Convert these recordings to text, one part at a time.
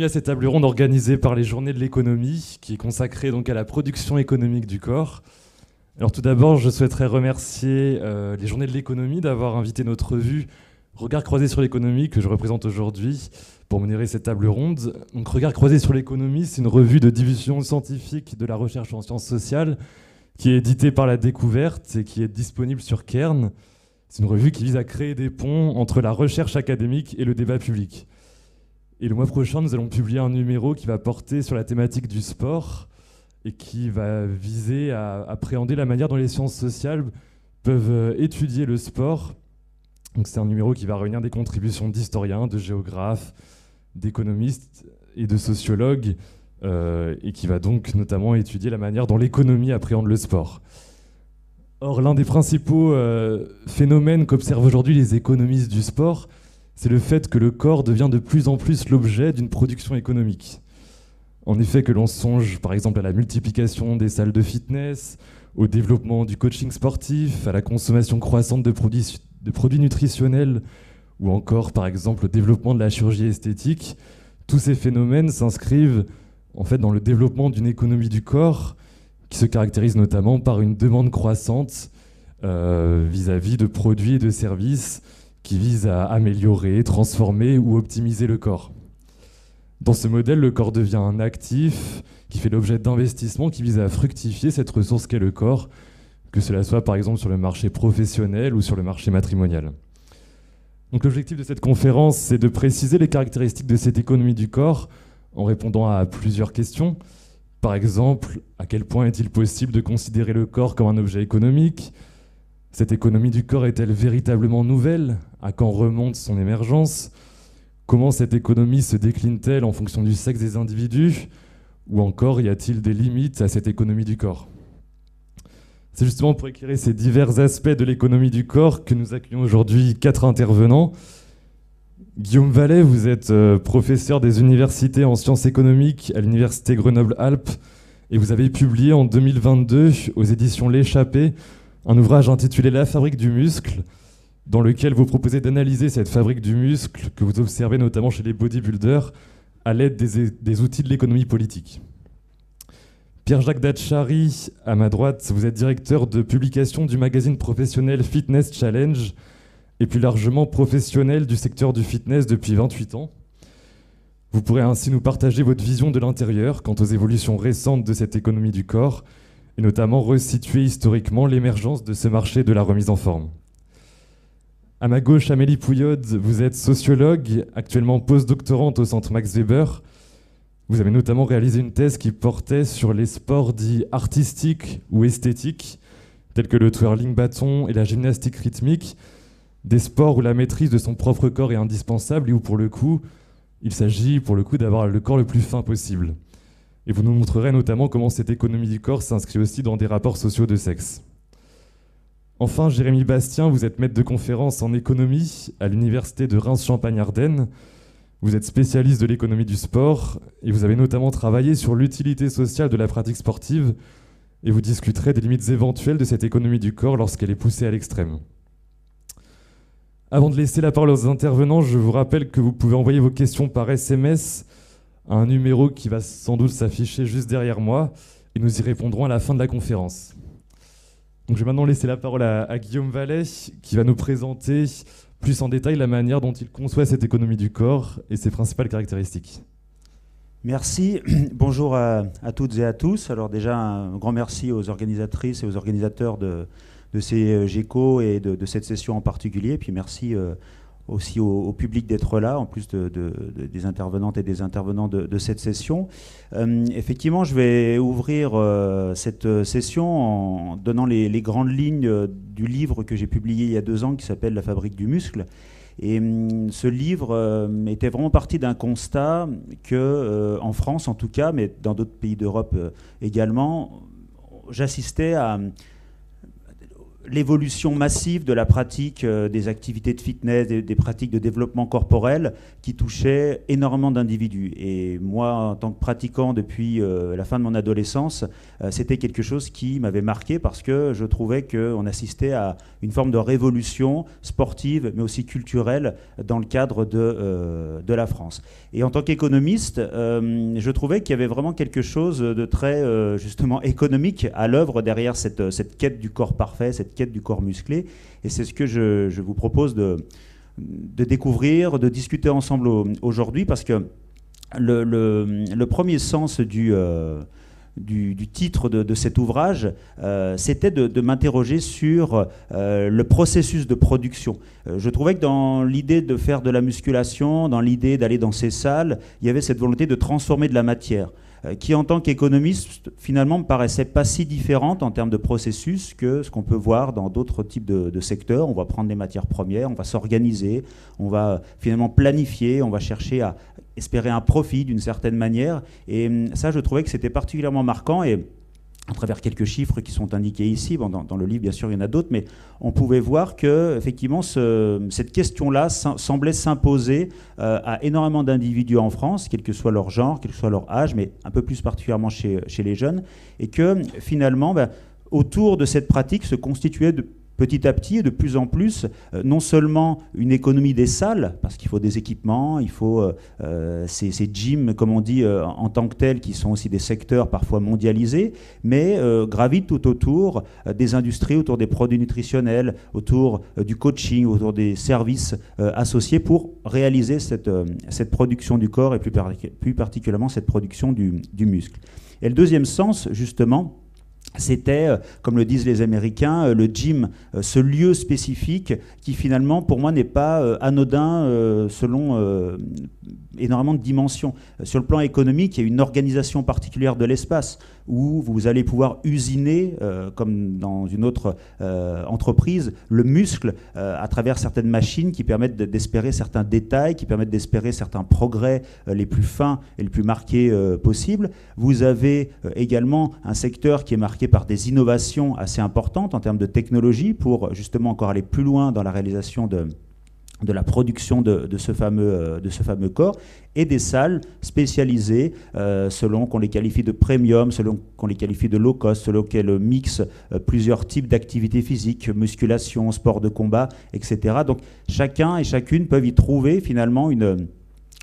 bienvenue à cette table ronde organisée par les Journées de l'économie, qui est consacrée donc à la production économique du corps. Alors tout d'abord, je souhaiterais remercier les Journées de l'économie d'avoir invité notre revue Regard croisé sur l'économie, que je représente aujourd'hui, pour mener cette table ronde. Donc Regard croisé sur l'économie, c'est une revue de diffusion scientifique de la recherche en sciences sociales, qui est éditée par La Découverte et qui est disponible sur Cairn. C'est une revue qui vise à créer des ponts entre la recherche académique et le débat public. Et le mois prochain, nous allons publier un numéro qui va porter sur la thématique du sport et qui va viser à appréhender la manière dont les sciences sociales peuvent étudier le sport. Donc c'est un numéro qui va réunir des contributions d'historiens, de géographes, d'économistes et de sociologues, et qui va donc notamment étudier la manière dont l'économie appréhende le sport. Or, l'un des principaux phénomènes qu'observent aujourd'hui les économistes du sport, c'est le fait que le corps devient de plus en plus l'objet d'une production économique. En effet, que l'on songe par exemple à la multiplication des salles de fitness, au développement du coaching sportif, à la consommation croissante de produits nutritionnels, ou encore par exemple au développement de la chirurgie esthétique, tous ces phénomènes s'inscrivent en fait dans le développement d'une économie du corps qui se caractérise notamment par une demande croissante vis-à-vis de produits et de services qui vise à améliorer, transformer ou optimiser le corps. Dans ce modèle, le corps devient un actif qui fait l'objet d'investissements qui visent à fructifier cette ressource qu'est le corps, que cela soit par exemple sur le marché professionnel ou sur le marché matrimonial. Donc l'objectif de cette conférence, c'est de préciser les caractéristiques de cette économie du corps en répondant à plusieurs questions. Par exemple, à quel point est-il possible de considérer le corps comme un objet économique ? Cette économie du corps est-elle véritablement nouvelle ? À quand remonte son émergence ? Comment cette économie se décline-t-elle en fonction du sexe des individus ? Ou encore, y a-t-il des limites à cette économie du corps ? C'est justement pour éclairer ces divers aspects de l'économie du corps que nous accueillons aujourd'hui 4 intervenants. Guillaume Vallet, vous êtes professeur des universités en sciences économiques à l'université Grenoble-Alpes et vous avez publié en 2022 aux éditions L'Échappée un ouvrage intitulé La fabrique du muscle, dans lequel vous proposez d'analyser cette fabrique du muscle que vous observez notamment chez les bodybuilders à l'aide des outils de l'économie politique. Pierre-Jacques Datchary, à ma droite, vous êtes directeur de publication du magazine professionnel Fitness Challenge et plus largement professionnel du secteur du fitness depuis 28 ans. Vous pourrez ainsi nous partager votre vision de l'intérieur quant aux évolutions récentes de cette économie du corps et notamment resituer historiquement l'émergence de ce marché de la remise en forme. À ma gauche, Amélie Pouillod, vous êtes sociologue, actuellement postdoctorante au Centre Max Weber. Vous avez notamment réalisé une thèse qui portait sur les sports dits artistiques ou esthétiques, tels que le twirling bâton et la gymnastique rythmique, des sports où la maîtrise de son propre corps est indispensable et où il s'agit d'avoir le corps le plus fin possible. Et vous nous montrerez notamment comment cette économie du corps s'inscrit aussi dans des rapports sociaux de sexe. Enfin, Jérémy Bastien, vous êtes maître de conférence en économie à l'université de Reims-Champagne-Ardenne. Vous êtes spécialiste de l'économie du sport et vous avez notamment travaillé sur l'utilité sociale de la pratique sportive et vous discuterez des limites éventuelles de cette économie du corps lorsqu'elle est poussée à l'extrême. Avant de laisser la parole aux intervenants, je vous rappelle que vous pouvez envoyer vos questions par SMS à un numéro qui va sans doute s'afficher juste derrière moi et nous y répondrons à la fin de la conférence. Donc je vais maintenant laisser la parole à Guillaume Vallet qui va nous présenter plus en détail la manière dont il conçoit cette économie du corps et ses principales caractéristiques. Merci. Bonjour à toutes et à tous. Alors déjà, un grand merci aux organisatrices et aux organisateurs de ces GECO et de cette session en particulier. Puis merci aussi au public d'être là, en plus des intervenantes et des intervenants de cette session. Effectivement, je vais ouvrir cette session en donnant les grandes lignes du livre que j'ai publié il y a 2 ans qui s'appelle La fabrique du muscle. Et ce livre était vraiment parti d'un constat que, en France en tout cas, mais dans d'autres pays d'Europe également, j'assistais à l'évolution massive de la pratique des activités de fitness, des pratiques de développement corporel qui touchaient énormément d'individus. Et moi, en tant que pratiquant depuis la fin de mon adolescence, c'était quelque chose qui m'avait marqué parce que je trouvais qu'on assistait à une forme de révolution sportive, mais aussi culturelle dans le cadre de la France. Et en tant qu'économiste, je trouvais qu'il y avait vraiment quelque chose de très, justement, économique à l'œuvre derrière cette quête du corps parfait, cette quête du corps musclé. Et c'est ce que je vous propose de découvrir, de discuter ensemble aujourd'hui, parce que le premier sens du titre de cet ouvrage, c'était de m'interroger sur le processus de production. Je trouvais que dans l'idée de faire de la musculation, dans l'idée d'aller dans ces salles, il y avait cette volonté de transformer de la matière, qui en tant qu'économiste finalement me paraissait pas si différente en termes de processus que ce qu'on peut voir dans d'autres types de secteurs. On va prendre des matières premières, on va s'organiser, on va finalement planifier, on va chercher à espérer un profit d'une certaine manière. Et ça, je trouvais que c'était particulièrement marquant. Et à travers quelques chiffres qui sont indiqués ici, bon, dans le livre bien sûr il y en a d'autres, mais on pouvait voir que effectivement cette question-là semblait s'imposer à énormément d'individus en France, quel que soit leur genre, quel que soit leur âge, mais un peu plus particulièrement chez les jeunes, et que finalement autour de cette pratique se constituait petit à petit et de plus en plus, non seulement une économie des salles, parce qu'il faut des équipements, il faut ces gyms, comme on dit, en tant que tels, qui sont aussi des secteurs parfois mondialisés, mais gravitent tout autour des industries, autour des produits nutritionnels, autour du coaching, autour des services associés pour réaliser cette production du corps et plus particulièrement cette production du muscle. Et le deuxième sens, justement, c'était, comme le disent les Américains, le gym, ce lieu spécifique qui finalement, pour moi, n'est pas anodin selon énormément de dimensions. Sur le plan économique, il y a une organisation particulière de l'espace où vous allez pouvoir usiner, comme dans une autre entreprise, le muscle à travers certaines machines qui permettent d'espérer certains détails, qui permettent d'espérer certains progrès les plus fins et les plus marqués possibles. Vous avez également un secteur qui est marqué par des innovations assez importantes en termes de technologie pour justement encore aller plus loin dans la réalisation de la production de ce fameux corps, et des salles spécialisées selon qu'on les qualifie de premium, selon qu'on les qualifie de low cost, selon qu'elles mixent plusieurs types d'activités physiques, musculation, sport de combat, etc. Donc chacun et chacune peuvent y trouver finalement une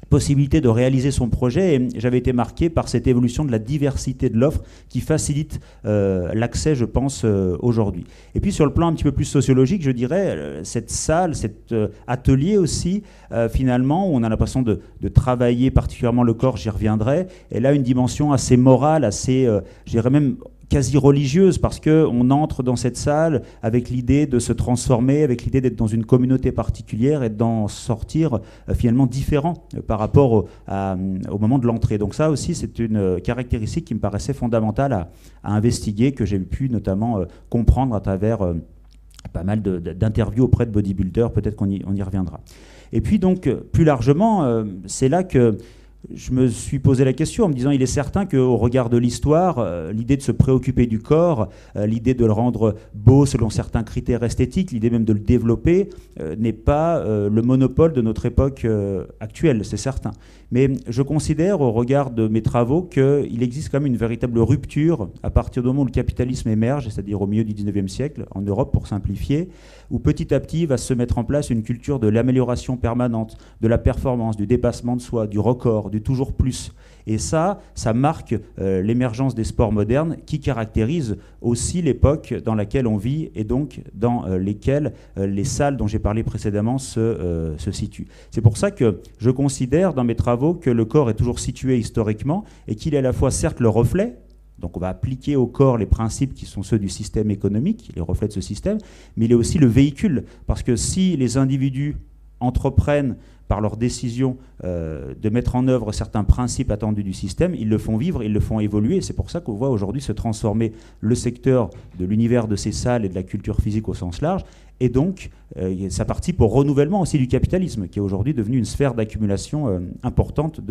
possibilité de réaliser son projet, et j'avais été marqué par cette évolution de la diversité de l'offre qui facilite l'accès, je pense, aujourd'hui. Et puis sur le plan un petit peu plus sociologique, je dirais, cette salle, cet atelier aussi, finalement, où on a l'impression de travailler particulièrement le corps, j'y reviendrai, elle a une dimension assez morale, assez, je dirais même, quasi religieuse, parce qu'on entre dans cette salle avec l'idée de se transformer, avec l'idée d'être dans une communauté particulière et d'en sortir finalement différent par rapport au moment de l'entrée. Donc ça aussi, c'est une caractéristique qui me paraissait fondamentale à investiguer, que j'ai pu notamment comprendre à travers pas mal d'interviews auprès de bodybuilders. Peut-être qu'on y reviendra. Et puis donc, plus largement, c'est là que je me suis posé la question en me disant, il est certain qu'au regard de l'histoire, l'idée de se préoccuper du corps, l'idée de le rendre beau selon certains critères esthétiques, l'idée même de le développer, n'est pas le monopole de notre époque actuelle, c'est certain. Mais je considère, au regard de mes travaux, qu'il existe quand même une véritable rupture à partir du moment où le capitalisme émerge, c'est-à-dire au milieu du 19e siècle, en Europe pour simplifier, où petit à petit va se mettre en place une culture de l'amélioration permanente, de la performance, du dépassement de soi, du record, du toujours plus. Et ça marque l'émergence des sports modernes qui caractérisent aussi l'époque dans laquelle on vit et donc dans lesquelles les salles dont j'ai parlé précédemment se situent. C'est pour ça que je considère dans mes travaux que le corps est toujours situé historiquement et qu'il est à la fois certes le reflet. Donc on va appliquer au corps les principes qui sont ceux du système économique, les reflets de ce système, mais il est aussi le véhicule. Parce que si les individus entreprennent par leurs décisions de mettre en œuvre certains principes attendus du système, ils le font vivre, ils le font évoluer. Et c'est pour ça qu'on voit aujourd'hui se transformer le secteur de l'univers de ces salles et de la culture physique au sens large. Et donc, ça participe au renouvellement aussi du capitalisme, qui est aujourd'hui devenu une sphère d'accumulation importante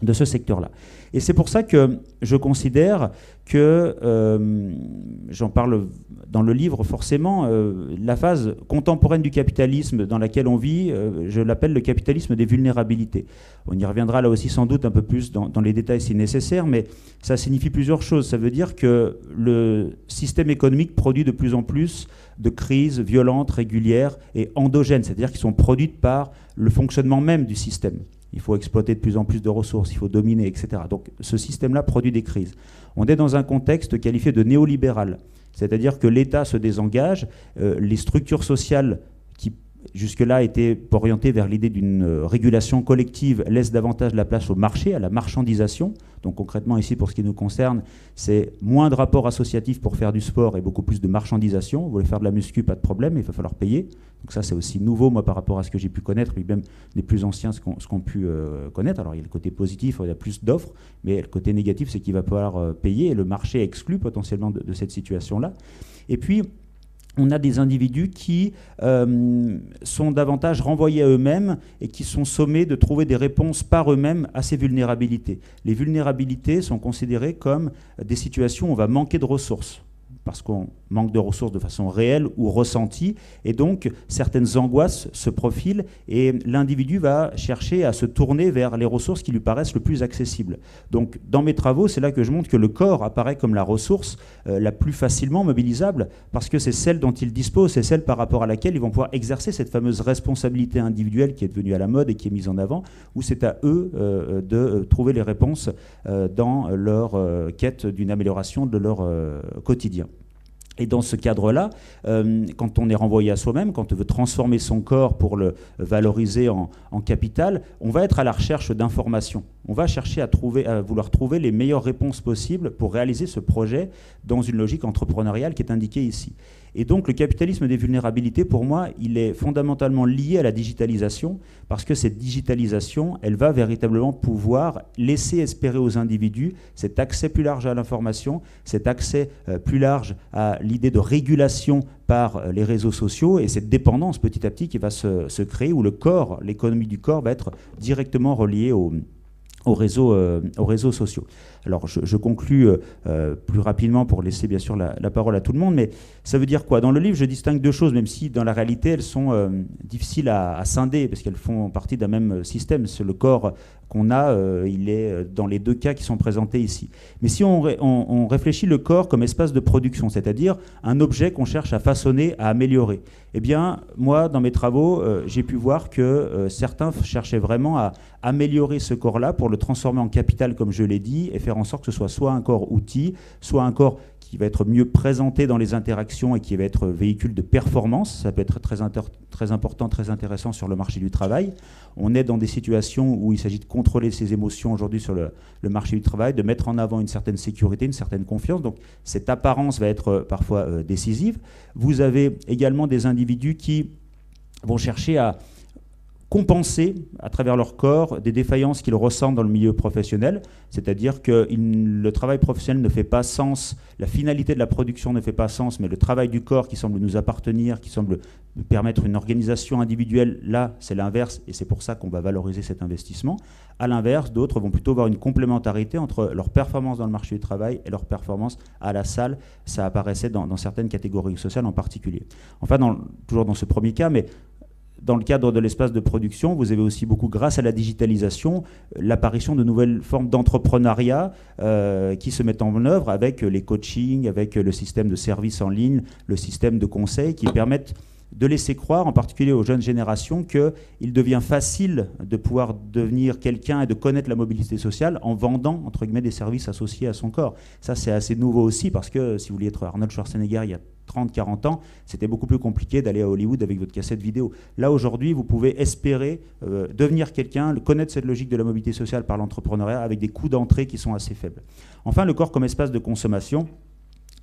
de ce secteur-là. Et c'est pour ça que je considère que, j'en parle dans le livre forcément, la phase contemporaine du capitalisme dans laquelle on vit, je l'appelle le capitalisme des vulnérabilités. On y reviendra là aussi sans doute un peu plus dans les détails si nécessaire, mais ça signifie plusieurs choses. Ça veut dire que le système économique produit de plus en plus de crises violentes, régulières et endogènes, c'est-à-dire qui sont produites par le fonctionnement même du système. Il faut exploiter de plus en plus de ressources, il faut dominer, etc. Donc ce système-là produit des crises. On est dans un contexte qualifié de néolibéral, c'est-à-dire que l'État se désengage, les structures sociales qui jusque-là étaient orientées vers l'idée d'une régulation collective laissent davantage la place au marché, à la marchandisation. Donc concrètement ici, pour ce qui nous concerne, c'est moins de rapports associatifs pour faire du sport et beaucoup plus de marchandisation. Vous voulez faire de la muscu, pas de problème, il va falloir payer. Donc ça, c'est aussi nouveau, moi, par rapport à ce que j'ai pu connaître, et même les plus anciens, ce qu'ont pu connaître. Alors il y a le côté positif, il y a plus d'offres, mais le côté négatif, c'est qu'il va falloir payer, et le marché est exclu potentiellement de cette situation-là. Et puis, on a des individus qui sont davantage renvoyés à eux-mêmes et qui sont sommés de trouver des réponses par eux-mêmes à ces vulnérabilités. Les vulnérabilités sont considérées comme des situations où on va manquer de ressources, parce qu'on manque de ressources de façon réelle ou ressentie, et donc certaines angoisses se profilent, et l'individu va chercher à se tourner vers les ressources qui lui paraissent le plus accessibles. Donc dans mes travaux, c'est là que je montre que le corps apparaît comme la ressource la plus facilement mobilisable, parce que c'est celle dont ils disposent, c'est celle par rapport à laquelle ils vont pouvoir exercer cette fameuse responsabilité individuelle qui est devenue à la mode et qui est mise en avant, où c'est à eux de trouver les réponses dans leur quête d'une amélioration de leur quotidien. Et dans ce cadre-là, quand on est renvoyé à soi-même, quand on veut transformer son corps pour le valoriser en capital, on va être à la recherche d'informations. On va chercher à vouloir trouver les meilleures réponses possibles pour réaliser ce projet dans une logique entrepreneuriale qui est indiquée ici. Et donc le capitalisme des vulnérabilités, pour moi, il est fondamentalement lié à la digitalisation, parce que cette digitalisation, elle va véritablement pouvoir laisser espérer aux individus cet accès plus large à l'information, cet accès plus large à l'idée de régulation par les réseaux sociaux, et cette dépendance petit à petit qui va se créer, où le corps, l'économie du corps va être directement reliée aux réseaux sociaux. Alors je conclus plus rapidement pour laisser bien sûr la parole à tout le monde, mais ça veut dire quoi? Dans le livre, je distingue deux choses, même si dans la réalité elles sont difficiles à scinder, parce qu'elles font partie d'un même système. C'est le corps qu'on a, il est dans les deux cas qui sont présentés ici. Mais si on réfléchit le corps comme espace de production, c'est-à-dire un objet qu'on cherche à façonner, à améliorer, eh bien, moi, dans mes travaux, j'ai pu voir que certains cherchaient vraiment à améliorer ce corps-là pour le transformer en capital, comme je l'ai dit, et faire en sorte que ce soit soit un corps outil, soit un corps qui va être mieux présenté dans les interactions et qui va être véhicule de performance. Ça peut être très important, très intéressant sur le marché du travail. On est dans des situations où il s'agit de contrôler ses émotions aujourd'hui sur le marché du travail, de mettre en avant une certaine sécurité, une certaine confiance. Donc cette apparence va être parfois décisive. Vous avez également des individus qui vont chercher à compenser à travers leur corps des défaillances qu'ils ressentent dans le milieu professionnel, c'est-à-dire que le travail professionnel ne fait pas sens, la finalité de la production ne fait pas sens, mais le travail du corps qui semble nous appartenir, qui semble nous permettre une organisation individuelle, là c'est l'inverse, et c'est pour ça qu'on va valoriser cet investissement. À l'inverse, d'autres vont plutôt avoir une complémentarité entre leur performance dans le marché du travail et leur performance à la salle. Ça apparaissait dans certaines catégories sociales en particulier. Enfin, toujours dans ce premier cas, mais dans le cadre de l'espace de production, vous avez aussi beaucoup, grâce à la digitalisation, l'apparition de nouvelles formes d'entrepreneuriat qui se mettent en œuvre avec les coachings, avec le système de services en ligne, le système de conseil qui permettent de laisser croire, en particulier aux jeunes générations, qu'il devient facile de pouvoir devenir quelqu'un et de connaître la mobilité sociale en vendant, entre guillemets, des services associés à son corps. Ça, c'est assez nouveau aussi, parce que si vous vouliez être Arnold Schwarzenegger il y a 30-40 ans, c'était beaucoup plus compliqué d'aller à Hollywood avec votre cassette vidéo. Là, aujourd'hui, vous pouvez espérer devenir quelqu'un, connaître cette logique de la mobilité sociale par l'entrepreneuriat avec des coûts d'entrée qui sont assez faibles. Enfin, le corps comme espace de consommation.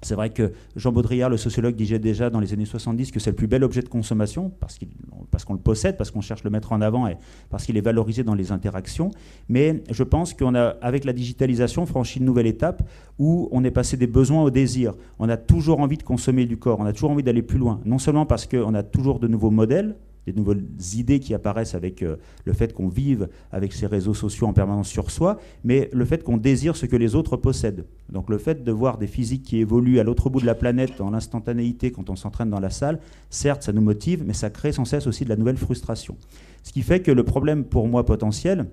C'est vrai que Jean Baudrillard, le sociologue, disait déjà dans les années 70 que c'est le plus bel objet de consommation, parce qu'on le possède, parce qu'on cherche le mettre en avant et parce qu'il est valorisé dans les interactions. Mais je pense qu'on a, avec la digitalisation, franchi une nouvelle étape où on est passé des besoins au désir. On a toujours envie de consommer du corps, on a toujours envie d'aller plus loin. Non seulement parce qu'on a toujours de nouveaux modèles, des nouvelles idées qui apparaissent avec le fait qu'on vive avec ces réseaux sociaux en permanence sur soi, mais le fait qu'on désire ce que les autres possèdent. Donc le fait de voir des physiques qui évoluent à l'autre bout de la planète dans l'instantanéité quand on s'entraîne dans la salle, certes ça nous motive, mais ça crée sans cesse aussi de la nouvelle frustration. Ce qui fait que le problème pour moi potentiel,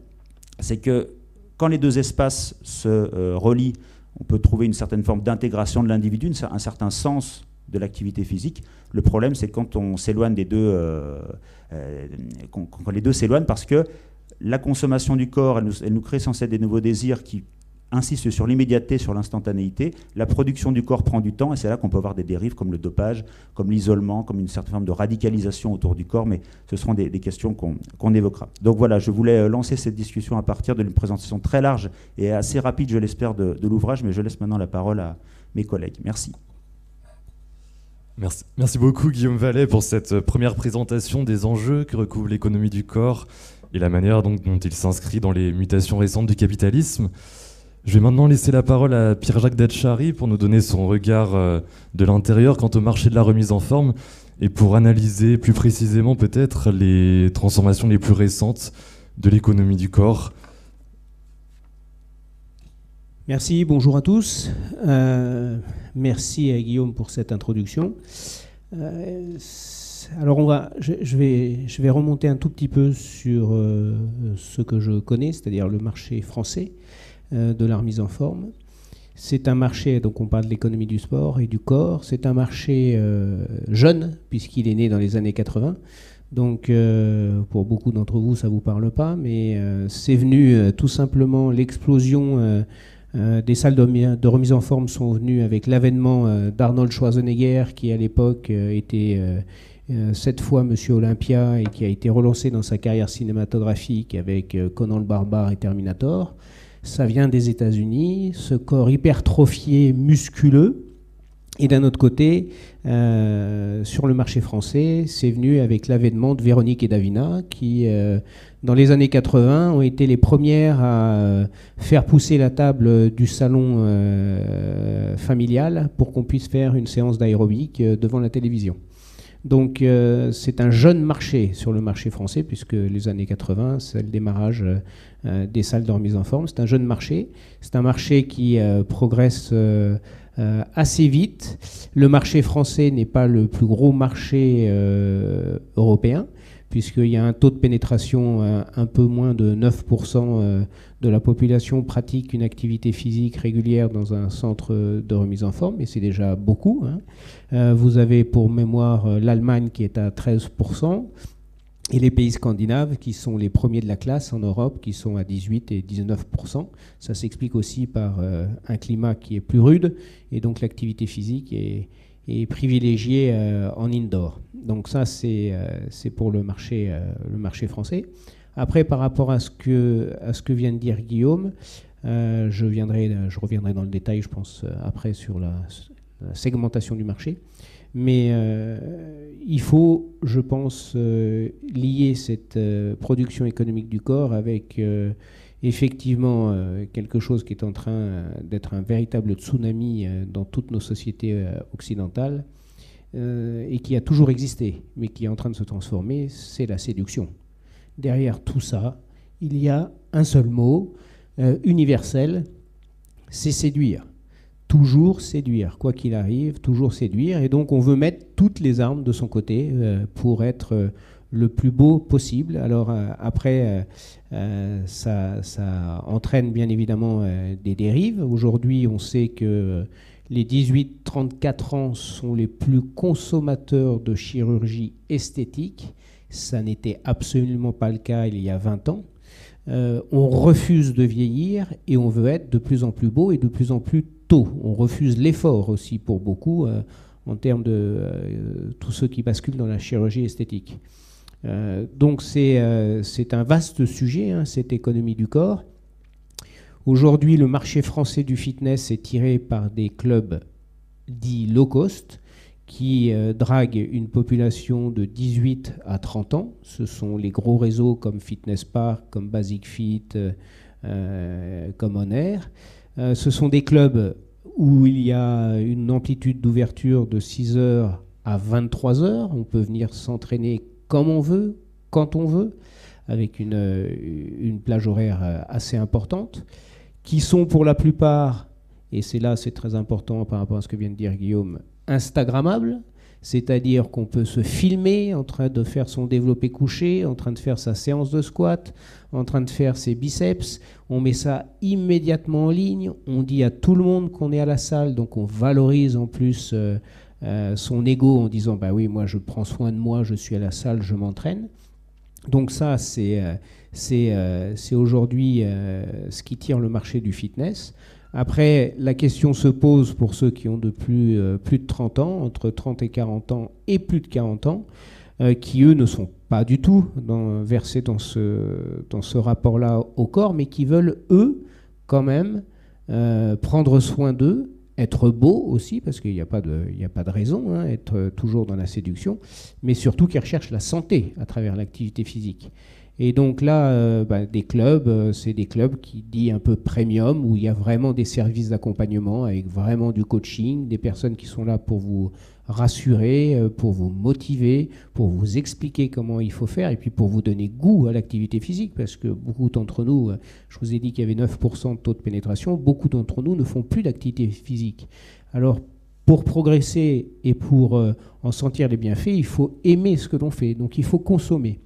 c'est que quand les deux espaces se relient, on peut trouver une certaine forme d'intégration de l'individu, un certain sens de l'activité physique. Le problème, c'est quand on s'éloigne des deux, quand les deux s'éloignent, parce que la consommation du corps, elle nous crée sans cesse des nouveaux désirs qui insistent sur l'immédiateté, sur l'instantanéité. La production du corps prend du temps, et c'est là qu'on peut avoir des dérives comme le dopage, comme l'isolement, comme une certaine forme de radicalisation autour du corps, mais ce seront des questions qu'on évoquera. Donc voilà, je voulais lancer cette discussion à partir d'une présentation très large et assez rapide, je l'espère, de l'ouvrage, mais je laisse maintenant la parole à mes collègues. Merci. Merci beaucoup Guillaume Vallet pour cette première présentation des enjeux que recouvre l'économie du corps et la manière dont il s'inscrit dans les mutations récentes du capitalisme. Je vais maintenant laisser la parole à Pierre-Jacques Datchary pour nous donner son regard de l'intérieur quant au marché de la remise en forme et pour analyser plus précisément peut-être les transformations les plus récentes de l'économie du corps. Merci, bonjour à tous. Merci à Guillaume pour cette introduction. Alors je vais remonter un tout petit peu sur ce que je connais, c'est-à-dire le marché français de la remise en forme. C'est un marché, donc on parle de l'économie du sport et du corps, c'est un marché jeune, puisqu'il est né dans les années 80. Donc pour beaucoup d'entre vous, ça ne vous parle pas, mais c'est venu tout simplement, l'explosion des salles de remise en forme sont venues avec l'avènement d'Arnold Schwarzenegger, qui à l'époque était 7 fois Monsieur Olympia et qui a été relancé dans sa carrière cinématographique avec Conan le Barbare et Terminator. Ça vient des États-Unis, ce corps hypertrophié, musculeux. Et d'un autre côté, sur le marché français, c'est venu avec l'avènement de Véronique et Davina, qui, dans les années 80, ont été les premières à faire pousser la table du salon familial pour qu'on puisse faire une séance d'aérobic devant la télévision. Donc c'est un jeune marché sur le marché français, puisque les années 80, c'est le démarrage des salles de remise en forme. C'est un jeune marché. C'est un marché qui progresse assez vite. Le marché français n'est pas le plus gros marché européen, puisqu'il y a un taux de pénétration un peu moins de 9% de la population pratique une activité physique régulière dans un centre de remise en forme, et c'est déjà beaucoup, hein. Vous avez pour mémoire l'Allemagne qui est à 13%, et les pays scandinaves qui sont les premiers de la classe en Europe, qui sont à 18 et 19%. Ça s'explique aussi par un climat qui est plus rude, et donc l'activité physique est privilégiée en indoor. Donc ça, c'est pour le marché français. Après, par rapport à ce que vient de dire Guillaume, je reviendrai dans le détail, je pense, après sur la segmentation du marché. Mais il faut, je pense, lier cette production économique du corps avec effectivement quelque chose qui est en train d'être un véritable tsunami dans toutes nos sociétés occidentales et qui a toujours existé, mais qui est en train de se transformer, c'est la séduction. Derrière tout ça, il y a un seul mot universel, c'est séduire. Toujours séduire, quoi qu'il arrive, toujours séduire. Et donc on veut mettre toutes les armes de son côté pour être le plus beau possible. Alors après, ça entraîne bien évidemment des dérives. Aujourd'hui, on sait que les 18-34 ans sont les plus consommateurs de chirurgie esthétique. Ça n'était absolument pas le cas il y a 20 ans. On refuse de vieillir et on veut être de plus en plus beau et de plus en plus tôt. On refuse l'effort aussi pour beaucoup en termes de tous ceux qui basculent dans la chirurgie esthétique. Donc c'est un vaste sujet, hein, cette économie du corps. Aujourd'hui, le marché français du fitness est tiré par des clubs dits low cost qui draguent une population de 18 à 30 ans. Ce sont les gros réseaux comme Fitness Park, comme Basic Fit, comme On Air. Ce sont des clubs où il y a une amplitude d'ouverture de 6 heures à 23 heures. On peut venir s'entraîner comme on veut, quand on veut, avec une plage horaire assez importante, qui sont pour la plupart, et c'est très important par rapport à ce que vient de dire Guillaume, instagrammables, c'est-à-dire qu'on peut se filmer en train de faire son développé couché, en train de faire sa séance de squat, en train de faire ses biceps. On met ça immédiatement en ligne, on dit à tout le monde qu'on est à la salle, donc on valorise en plus son ego en disant bah oui, moi je prends soin de moi, je suis à la salle, je m'entraîne. Donc ça, c'est aujourd'hui ce qui tire le marché du fitness. Après, la question se pose pour ceux qui ont plus de 30 ans, entre 30 et 40 ans et plus de 40 ans, qui eux ne sont pas du tout versés dans ce rapport-là au corps, mais qui veulent eux quand même prendre soin d'eux, être beaux aussi, parce qu'il n'y a pas de raison, hein, être toujours dans la séduction, mais surtout qui recherchent la santé à travers l'activité physique. Et donc là, des clubs, c'est des clubs qui disent un peu premium, où il y a vraiment des services d'accompagnement avec vraiment du coaching, des personnes qui sont là pour vous rassurer, pour vous motiver, pour vous expliquer comment il faut faire, et puis pour vous donner goût à l'activité physique, parce que beaucoup d'entre nous, je vous ai dit qu'il y avait 9% de taux de pénétration, beaucoup d'entre nous ne font plus d'activité physique. Alors, pour progresser et pour en sentir les bienfaits, il faut aimer ce que l'on fait, donc il faut consommer.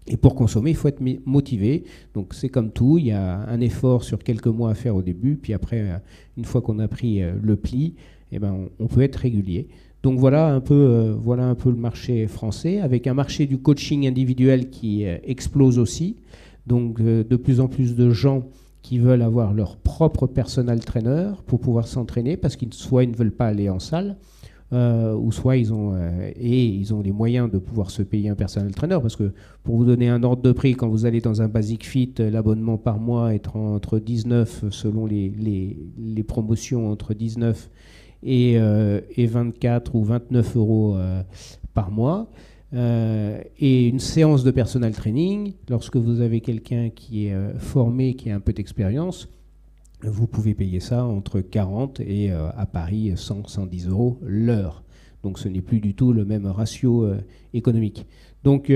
Et pour consommer, il faut être motivé. Donc c'est comme tout, il y a un effort sur quelques mois à faire au début, puis après, une fois qu'on a pris le pli, on peut être régulier. Donc voilà un peu le marché français, avec un marché du coaching individuel qui explose aussi. Donc de plus en plus de gens qui veulent avoir leur propre personal trainer pour pouvoir s'entraîner, parce qu'ils soit ils ne veulent pas aller en salle, ou soit ils ont les moyens de pouvoir se payer un personal trainer, parce que pour vous donner un ordre de prix, quand vous allez dans un Basic Fit, l'abonnement par mois est entre 19, selon les promotions, entre 19 et 24 ou 29 euros par mois. Et une séance de personal training, lorsque vous avez quelqu'un qui est formé, qui a un peu d'expérience, vous pouvez payer ça entre 40 et à Paris 100-110 euros l'heure. Donc ce n'est plus du tout le même ratio économique. Donc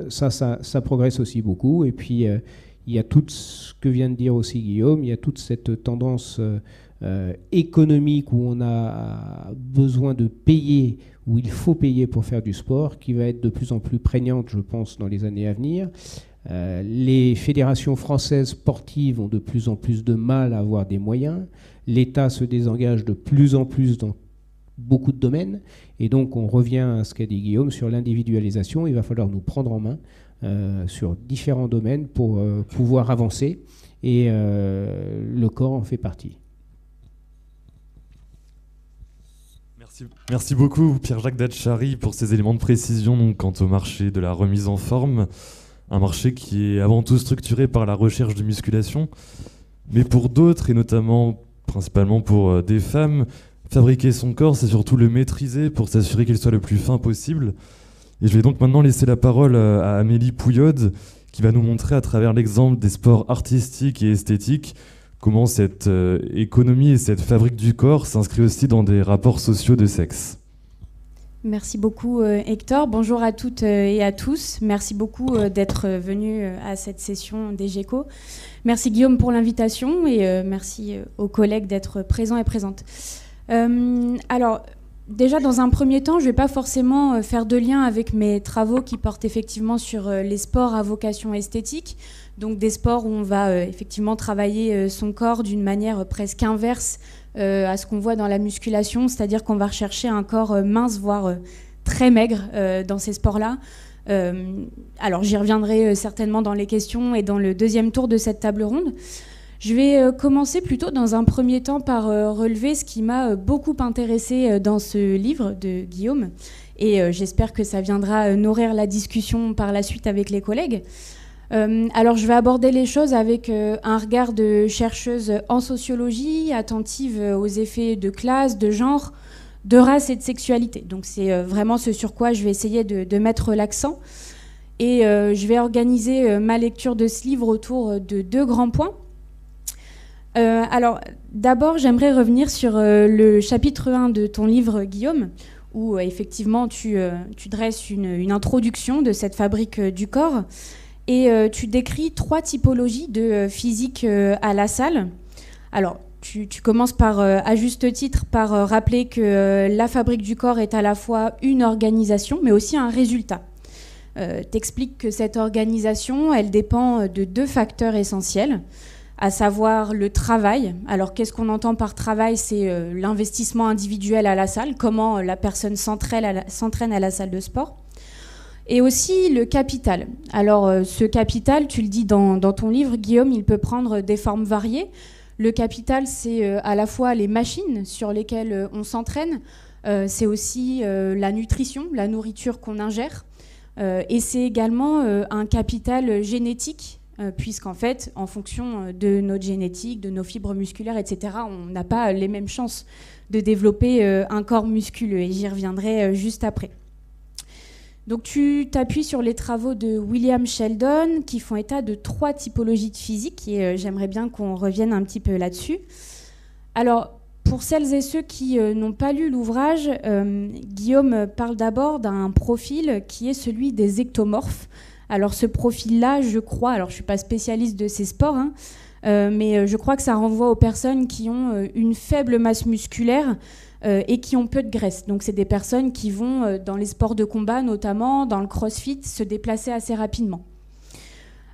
ça progresse aussi beaucoup. Et puis il y a tout ce que vient de dire aussi Guillaume, il y a toute cette tendance économique où on a besoin de payer, où il faut payer pour faire du sport, qui va être de plus en plus prégnante, je pense, dans les années à venir. Les fédérations françaises sportives ont de plus en plus de mal à avoir des moyens. L'État se désengage de plus en plus dans beaucoup de domaines. Et donc, on revient à ce qu'a dit Guillaume sur l'individualisation. Il va falloir nous prendre en main sur différents domaines pour pouvoir avancer. Et le corps en fait partie. Merci beaucoup, Pierre-Jacques Datchary, pour ces éléments de précision donc, quant au marché de la remise en forme. Un marché qui est avant tout structuré par la recherche de musculation. Mais pour d'autres, et notamment principalement pour des femmes, fabriquer son corps, c'est surtout le maîtriser pour s'assurer qu'il soit le plus fin possible. Et je vais donc maintenant laisser la parole à Amélie Pouillode, qui va nous montrer à travers l'exemple des sports artistiques et esthétiques comment cette économie et cette fabrique du corps s'inscrit aussi dans des rapports sociaux de sexe. Merci beaucoup Hector. Bonjour à toutes et à tous. Merci beaucoup d'être venus à cette session des GECO. Merci Guillaume pour l'invitation et merci aux collègues d'être présents et présentes. Alors, déjà dans un premier temps, je ne vais pas forcément faire de lien avec mes travaux qui portent effectivement sur les sports à vocation esthétique, donc des sports où on va effectivement travailler son corps d'une manière presque inverse à ce qu'on voit dans la musculation, c'est-à-dire qu'on va rechercher un corps mince, voire très maigre dans ces sports-là. Alors j'y reviendrai certainement dans les questions et dans le deuxième tour de cette table ronde. Je vais commencer plutôt dans un premier temps par relever ce qui m'a beaucoup intéressée dans ce livre de Guillaume, et j'espère que ça viendra nourrir la discussion par la suite avec les collègues. Alors je vais aborder les choses avec un regard de chercheuse en sociologie, attentive aux effets de classe, de genre, de race et de sexualité. Donc c'est vraiment ce sur quoi je vais essayer de mettre l'accent. Et je vais organiser ma lecture de ce livre autour de deux grands points. Alors d'abord, j'aimerais revenir sur le chapitre 1 de ton livre, Guillaume, où effectivement tu dresses une introduction de cette fabrique du corps et tu décris 3 typologies de physique à la salle. Alors, tu commences par, à juste titre, par rappeler que la fabrique du corps est à la fois une organisation, mais aussi un résultat. T'expliques que cette organisation, elle dépend de 2 facteurs essentiels, à savoir le travail. Alors, qu'est-ce qu'on entend par travail? C'est l'investissement individuel à la salle, comment la personne s'entraîne à la salle de sport. Et aussi le capital. Alors, ce capital, tu le dis dans ton livre, Guillaume, il peut prendre des formes variées. Le capital, c'est à la fois les machines sur lesquelles on s'entraîne, c'est aussi la nutrition, la nourriture qu'on ingère, et c'est également un capital génétique, puisqu'en fait, en fonction de notre génétique, de nos fibres musculaires, etc., on n'a pas les mêmes chances de développer un corps musculeux, et j'y reviendrai juste après. Donc tu t'appuies sur les travaux de William Sheldon qui font état de 3 typologies de physique, et j'aimerais bien qu'on revienne un petit peu là-dessus. Alors, pour celles et ceux qui n'ont pas lu l'ouvrage, Guillaume parle d'abord d'un profil qui est celui des ectomorphes. Alors ce profil-là, je crois, alors je ne suis pas spécialiste de ces sports, hein, mais je crois que ça renvoie aux personnes qui ont une faible masse musculaire et qui ont peu de graisse. Donc c'est des personnes qui vont, dans les sports de combat notamment, dans le crossfit, se déplacer assez rapidement.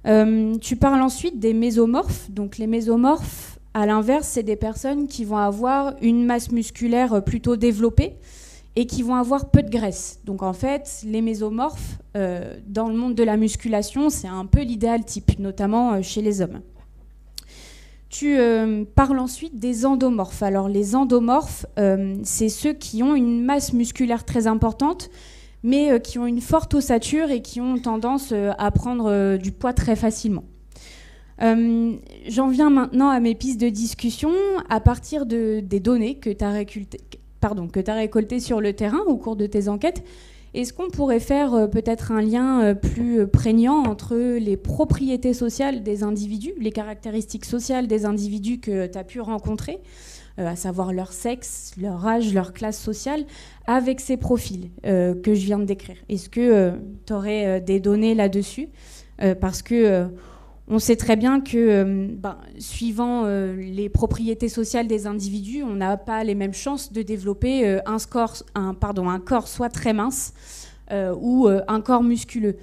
Tu parles ensuite des mésomorphes. Donc les mésomorphes, à l'inverse, c'est des personnes qui vont avoir une masse musculaire plutôt développée et qui vont avoir peu de graisse. Donc en fait, les mésomorphes, dans le monde de la musculation, c'est un peu l'idéal type, notamment chez les hommes. Tu parles ensuite des endomorphes. Alors les endomorphes, c'est ceux qui ont une masse musculaire très importante, mais qui ont une forte ossature et qui ont tendance à prendre du poids très facilement. J'en viens maintenant à mes pistes de discussion à partir des données que tu as récoltées sur le terrain au cours de tes enquêtes. Est-ce qu'on pourrait faire peut-être un lien plus prégnant entre les propriétés sociales des individus, les caractéristiques sociales des individus que tu as pu rencontrer, à savoir leur sexe, leur âge, leur classe sociale, avec ces profils que je viens de décrire? Est-ce que tu aurais des données là-dessus? Parce que on sait très bien que, suivant les propriétés sociales des individus, on n'a pas les mêmes chances de développer un corps soit très mince ou un corps musculeux.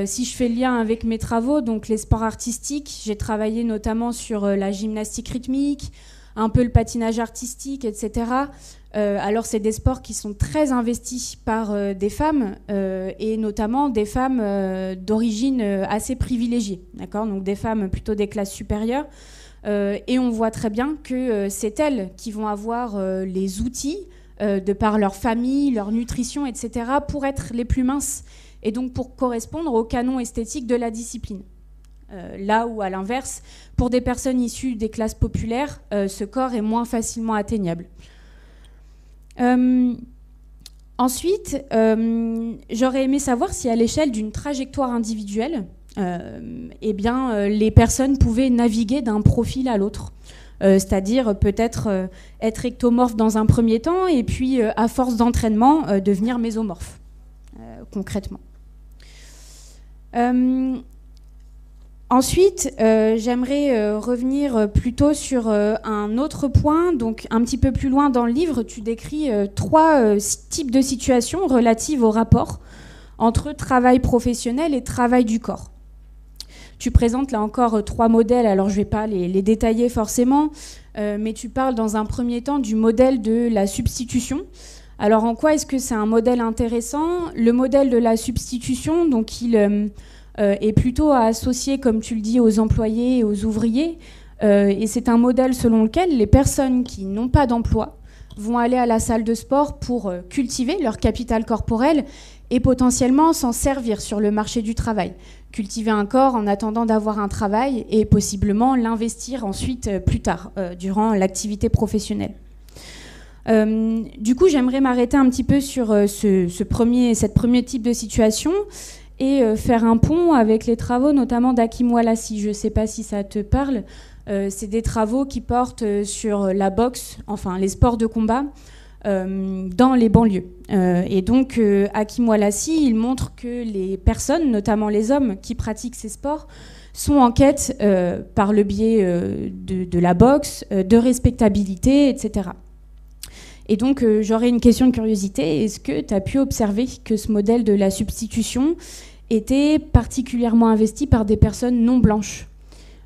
Si je fais le lien avec mes travaux, donc les sports artistiques, j'ai travaillé notamment sur la gymnastique rythmique, un peu le patinage artistique, etc. Alors c'est des sports qui sont très investis par des femmes et notamment des femmes d'origine assez privilégiée, d'accord, donc des femmes plutôt des classes supérieures, et on voit très bien que c'est elles qui vont avoir les outils de par leur famille, leur nutrition, etc., pour être les plus minces et donc pour correspondre au canon esthétique de la discipline. Là où, à l'inverse, pour des personnes issues des classes populaires, ce corps est moins facilement atteignable. Ensuite, j'aurais aimé savoir si à l'échelle d'une trajectoire individuelle, les personnes pouvaient naviguer d'un profil à l'autre. C'est-à-dire peut-être être ectomorphe dans un premier temps et puis, à force d'entraînement, devenir mésomorphe, concrètement. Ensuite, j'aimerais revenir plutôt sur un autre point. Donc, un petit peu plus loin dans le livre, tu décris 3 types de situations relatives au rapport entre travail professionnel et travail du corps. Tu présentes là encore 3 modèles, alors je ne vais pas les détailler forcément, mais tu parles dans un premier temps du modèle de la substitution. Alors, en quoi est-ce que c'est un modèle intéressant? Le modèle de la substitution, donc il est plutôt à associer, comme tu le dis, aux employés et aux ouvriers. Et c'est un modèle selon lequel les personnes qui n'ont pas d'emploi vont aller à la salle de sport pour cultiver leur capital corporel et potentiellement s'en servir sur le marché du travail. Cultiver un corps en attendant d'avoir un travail et possiblement l'investir ensuite plus tard, durant l'activité professionnelle. Du coup, j'aimerais m'arrêter un petit peu sur cette premier type de situation et faire un pont avec les travaux notamment d'Hakim Wallassi. Je ne sais pas si ça te parle. C'est des travaux qui portent sur la boxe, enfin les sports de combat, dans les banlieues. Et donc, Hakim Oualassi, il montre que les personnes, notamment les hommes qui pratiquent ces sports, sont en quête, par le biais de la boxe, de respectabilité, etc. Et donc, j'aurais une question de curiosité. Est-ce que tu as pu observer que ce modèle de la substitution était particulièrement investi par des personnes non blanches ?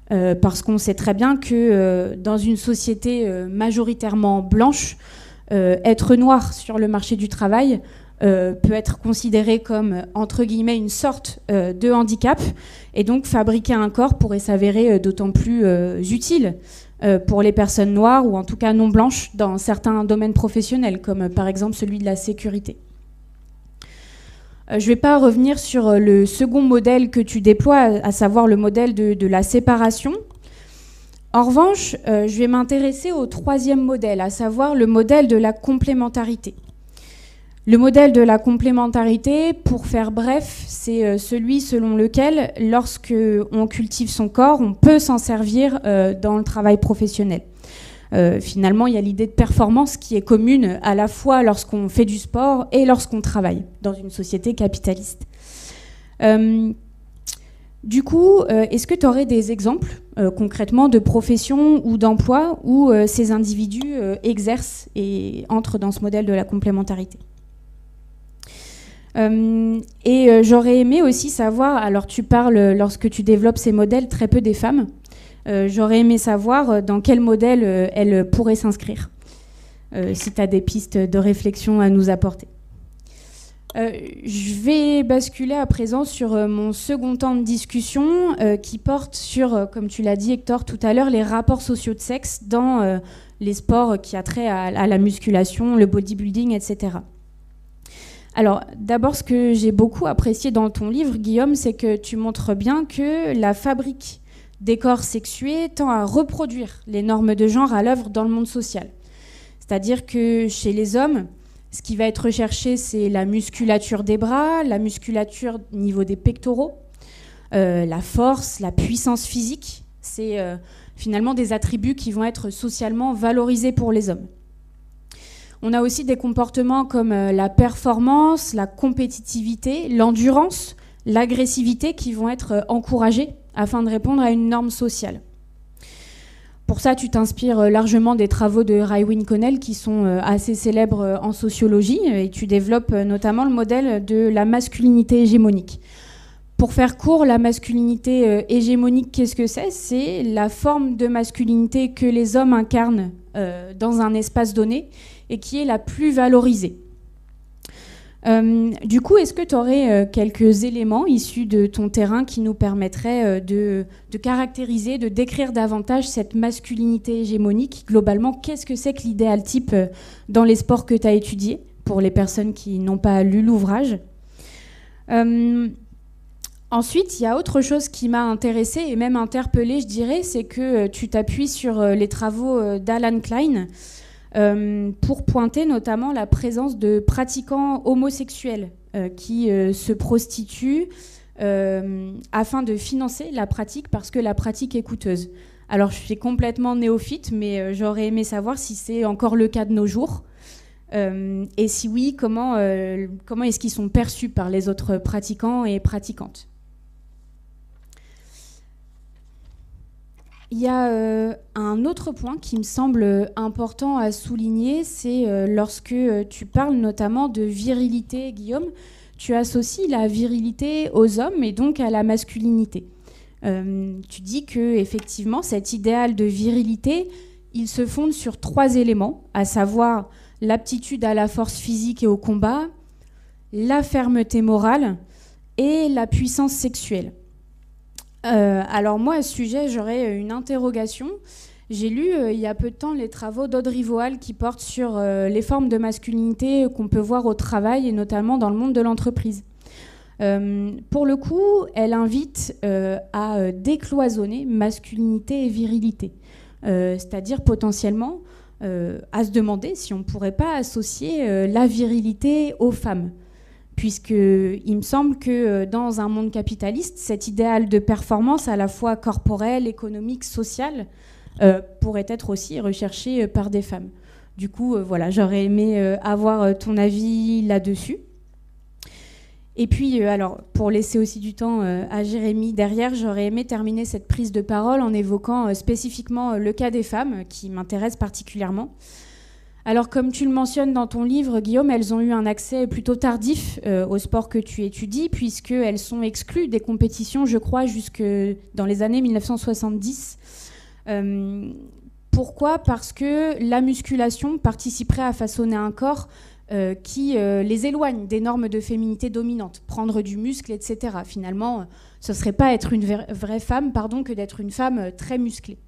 Parce qu'on sait très bien que dans une société majoritairement blanche, être noir sur le marché du travail peut être considéré comme, entre guillemets, une sorte de handicap. Et donc, fabriquer un corps pourrait s'avérer d'autant plus utile pour les personnes noires, ou en tout cas non blanches, dans certains domaines professionnels, comme par exemple celui de la sécurité. Je ne vais pas revenir sur le second modèle que tu déploies, à savoir le modèle de la séparation. En revanche, je vais m'intéresser au troisième modèle, à savoir le modèle de la complémentarité. Le modèle de la complémentarité, pour faire bref, c'est celui selon lequel, lorsque on cultive son corps, on peut s'en servir dans le travail professionnel. Finalement, il y a l'idée de performance qui est commune à la fois lorsqu'on fait du sport et lorsqu'on travaille dans une société capitaliste. Du coup, est-ce que tu aurais des exemples concrètement de professions ou d'emplois où ces individus exercent et entrent dans ce modèle de la complémentarité ? J'aurais aimé aussi savoir, alors tu parles, lorsque tu développes ces modèles, très peu des femmes. J'aurais aimé savoir dans quel modèle elles pourraient s'inscrire, si tu as des pistes de réflexion à nous apporter. Je vais basculer à présent sur mon second temps de discussion qui porte sur, comme tu l'as dit Hector tout à l'heure, les rapports sociaux de sexe dans les sports qui a trait à la musculation, le bodybuilding, etc. Alors, d'abord, ce que j'ai beaucoup apprécié dans ton livre, Guillaume, c'est que tu montres bien que la fabrique des corps sexués tend à reproduire les normes de genre à l'œuvre dans le monde social. C'est-à-dire que chez les hommes, ce qui va être recherché, c'est la musculature des bras, la musculature au niveau des pectoraux, la force, la puissance physique. C'est finalement des attributs qui vont être socialement valorisés pour les hommes. On a aussi des comportements comme la performance, la compétitivité, l'endurance, l'agressivité qui vont être encouragés afin de répondre à une norme sociale. Pour ça, tu t'inspires largement des travaux de Raewyn Connell qui sont assez célèbres en sociologie et tu développes notamment le modèle de la masculinité hégémonique. Pour faire court, la masculinité hégémonique, qu'est-ce que c'est ? C'est la forme de masculinité que les hommes incarnent dans un espace donné et qui est la plus valorisée. Du coup, est-ce que tu aurais quelques éléments issus de ton terrain qui nous permettraient de caractériser, de décrire davantage cette masculinité hégémonique ? Globalement, qu'est-ce que c'est que l'idéal type dans les sports que tu as étudiés, pour les personnes qui n'ont pas lu l'ouvrage ? Ensuite, il y a autre chose qui m'a intéressée et même interpellée, je dirais, c'est que tu t'appuies sur les travaux d'Alan Klein pour pointer notamment la présence de pratiquants homosexuels qui se prostituent afin de financer la pratique parce que la pratique est coûteuse. Alors je suis complètement néophyte, mais j'aurais aimé savoir si c'est encore le cas de nos jours. Et si oui, comment est-ce qu'ils sont perçus par les autres pratiquants et pratiquantes ? Il y a un autre point qui me semble important à souligner, c'est lorsque tu parles notamment de virilité, Guillaume, tu associes la virilité aux hommes et donc à la masculinité. Tu dis que effectivement, cet idéal de virilité, il se fonde sur 3 éléments, à savoir l'aptitude à la force physique et au combat, la fermeté morale et la puissance sexuelle. Alors moi, à ce sujet, j'aurais une interrogation. J'ai lu il y a peu de temps les travaux d'Audrey Voal qui portent sur les formes de masculinité qu'on peut voir au travail et notamment dans le monde de l'entreprise. Pour le coup, elle invite à décloisonner masculinité et virilité, c'est-à-dire potentiellement à se demander si on ne pourrait pas associer la virilité aux femmes. Puisqu'il me semble que dans un monde capitaliste, cet idéal de performance à la fois corporelle, économique, sociale, pourrait être aussi recherché par des femmes. Du coup, voilà, j'aurais aimé avoir ton avis là-dessus. Et puis, alors, pour laisser aussi du temps à Jérémy derrière, j'aurais aimé terminer cette prise de parole en évoquant spécifiquement le cas des femmes, qui m'intéresse particulièrement. Alors, comme tu le mentionnes dans ton livre, Guillaume, elles ont eu un accès plutôt tardif au sport que tu étudies, puisqu'elles sont exclues des compétitions, je crois, jusque dans les années 1970. Pourquoi ? Parce que la musculation participerait à façonner un corps qui les éloigne des normes de féminité dominantes, prendre du muscle, etc. Finalement, ce ne serait pas être une vraie femme, que d'être une femme très musclée.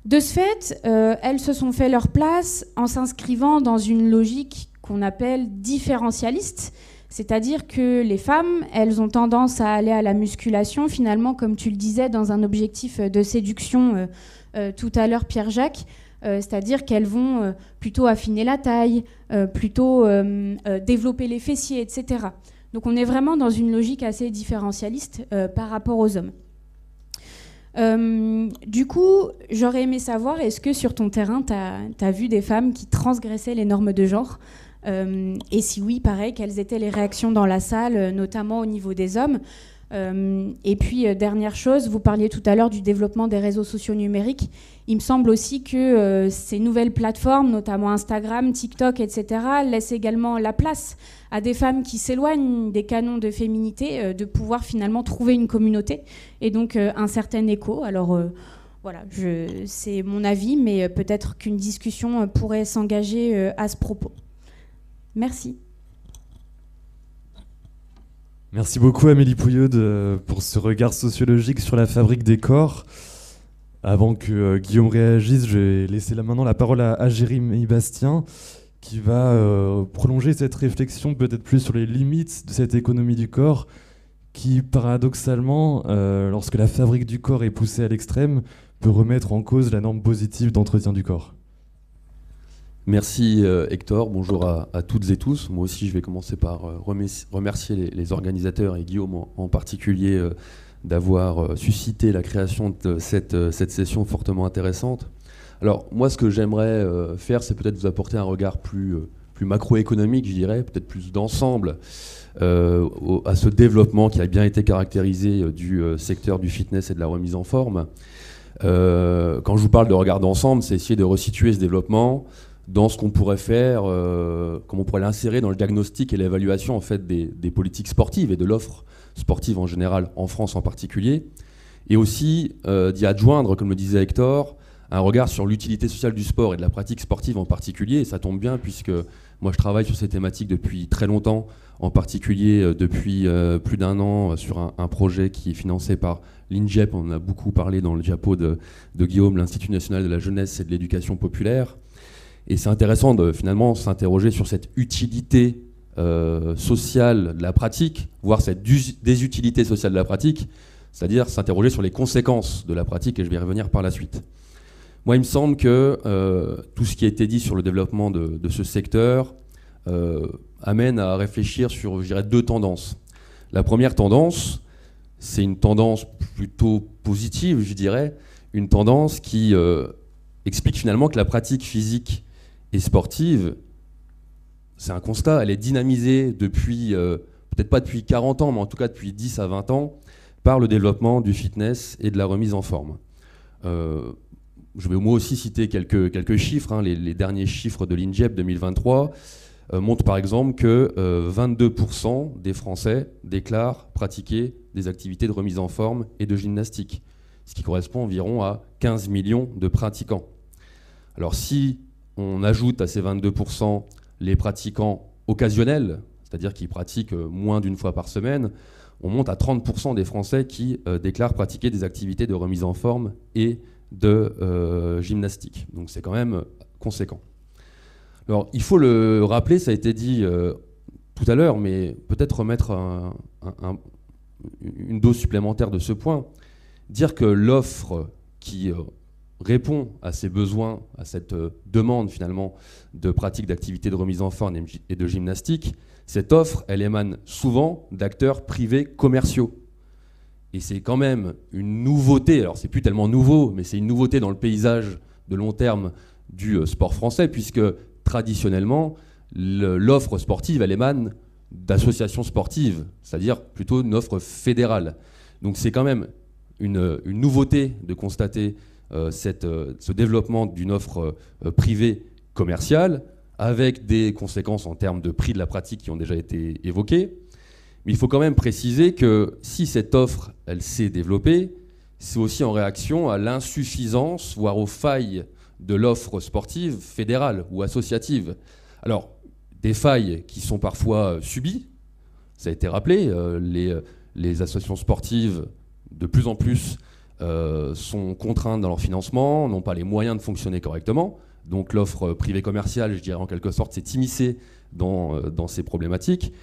De ce fait, elles se sont fait leur place en s'inscrivant dans une logique qu'on appelle différentialiste, c'est-à-dire que les femmes, elles ont tendance à aller à la musculation, finalement, comme tu le disais, dans un objectif de séduction tout à l'heure, Pierre-Jacques, c'est-à-dire qu'elles vont plutôt affiner la taille, plutôt développer les fessiers, etc. Donc on est vraiment dans une logique assez différentialiste par rapport aux hommes. Du coup, j'aurais aimé savoir, est-ce que sur ton terrain, tu as vu des femmes qui transgressaient les normes de genre ? Et si oui, pareil, quelles étaient les réactions dans la salle, notamment au niveau des hommes ? Et puis, dernière chose, vous parliez tout à l'heure du développement des réseaux sociaux numériques. Il me semble aussi que ces nouvelles plateformes, notamment Instagram, TikTok, etc., laissent également la place à des femmes qui s'éloignent des canons de féminité, de pouvoir finalement trouver une communauté et donc un certain écho. Alors voilà, c'est mon avis, mais peut-être qu'une discussion pourrait s'engager à ce propos. Merci. Merci beaucoup Amélie Pouilleud pour ce regard sociologique sur la fabrique des corps. Avant que Guillaume réagisse, je vais laisser maintenant la parole à Jérémy Bastien qui va prolonger cette réflexion peut-être plus sur les limites de cette économie du corps qui paradoxalement, lorsque la fabrique du corps est poussée à l'extrême, peut remettre en cause la norme positive d'entretien du corps. Merci Hector, bonjour à toutes et tous. Moi aussi je vais commencer par remercier les organisateurs et Guillaume en particulier d'avoir suscité la création de cette session fortement intéressante. Alors moi ce que j'aimerais faire c'est peut-être vous apporter un regard plus macroéconomique, je dirais, peut-être plus d'ensemble à ce développement qui a bien été caractérisé du secteur du fitness et de la remise en forme. Quand je vous parle de regard d'ensemble, c'est essayer de resituer ce développement dans ce qu'on pourrait faire, comment on pourrait l'insérer dans le diagnostic et l'évaluation en fait, des politiques sportives et de l'offre sportive en général, en France en particulier, et aussi d'y adjoindre, comme le disait Hector, un regard sur l'utilité sociale du sport et de la pratique sportive en particulier, et ça tombe bien puisque moi je travaille sur ces thématiques depuis très longtemps, en particulier depuis plus d'1 an sur un projet qui est financé par l'INJEP, on en a beaucoup parlé dans le diapo de Guillaume, l'Institut national de la jeunesse et de l'éducation populaire. Et c'est intéressant de finalement s'interroger sur cette utilité sociale de la pratique, voire cette désutilité sociale de la pratique, c'est-à-dire s'interroger sur les conséquences de la pratique, et je vais y revenir par la suite. Moi, il me semble que tout ce qui a été dit sur le développement de ce secteur amène à réfléchir sur, je dirais, 2 tendances. La première tendance, c'est une tendance plutôt positive, je dirais, une tendance qui explique finalement que la pratique physique et sportive, c'est un constat, elle est dynamisée depuis, peut-être pas depuis 40 ans, mais en tout cas depuis 10 à 20 ans, par le développement du fitness et de la remise en forme. Je vais moi aussi citer quelques chiffres. Hein. Les derniers chiffres de l'INJEP 2023 montrent par exemple que 22% des Français déclarent pratiquer des activités de remise en forme et de gymnastique, ce qui correspond environ à 15 millions de pratiquants. Alors si on ajoute à ces 22% les pratiquants occasionnels, c'est-à-dire qui pratiquent moins d'1 fois par semaine, on monte à 30% des Français qui déclarent pratiquer des activités de remise en forme et de gymnastique. Donc c'est quand même conséquent. Alors il faut le rappeler, ça a été dit tout à l'heure, mais peut-être remettre une dose supplémentaire de ce point. Dire que l'offre qui répond à ces besoins, à cette demande finalement de pratique d'activités de remise en forme et de gymnastique, cette offre, elle émane souvent d'acteurs privés commerciaux. Et c'est quand même une nouveauté, alors c'est plus tellement nouveau, mais c'est une nouveauté dans le paysage de long terme du sport français, puisque traditionnellement, l'offre sportive, elle émane d'associations sportives, c'est-à-dire plutôt une offre fédérale. Donc c'est quand même une nouveauté de constater ce développement d'une offre privée commerciale, avec des conséquences en termes de prix de la pratique qui ont déjà été évoquées. Mais il faut quand même préciser que si cette offre, elle s'est développée, c'est aussi en réaction à l'insuffisance, voire aux failles de l'offre sportive fédérale ou associative. Alors, des failles qui sont parfois subies, ça a été rappelé, les associations sportives, de plus en plus, sont contraintes dans leur financement, n'ont pas les moyens de fonctionner correctement. Donc l'offre privée commerciale, je dirais en quelque sorte, s'est immiscée dans ces problématiques.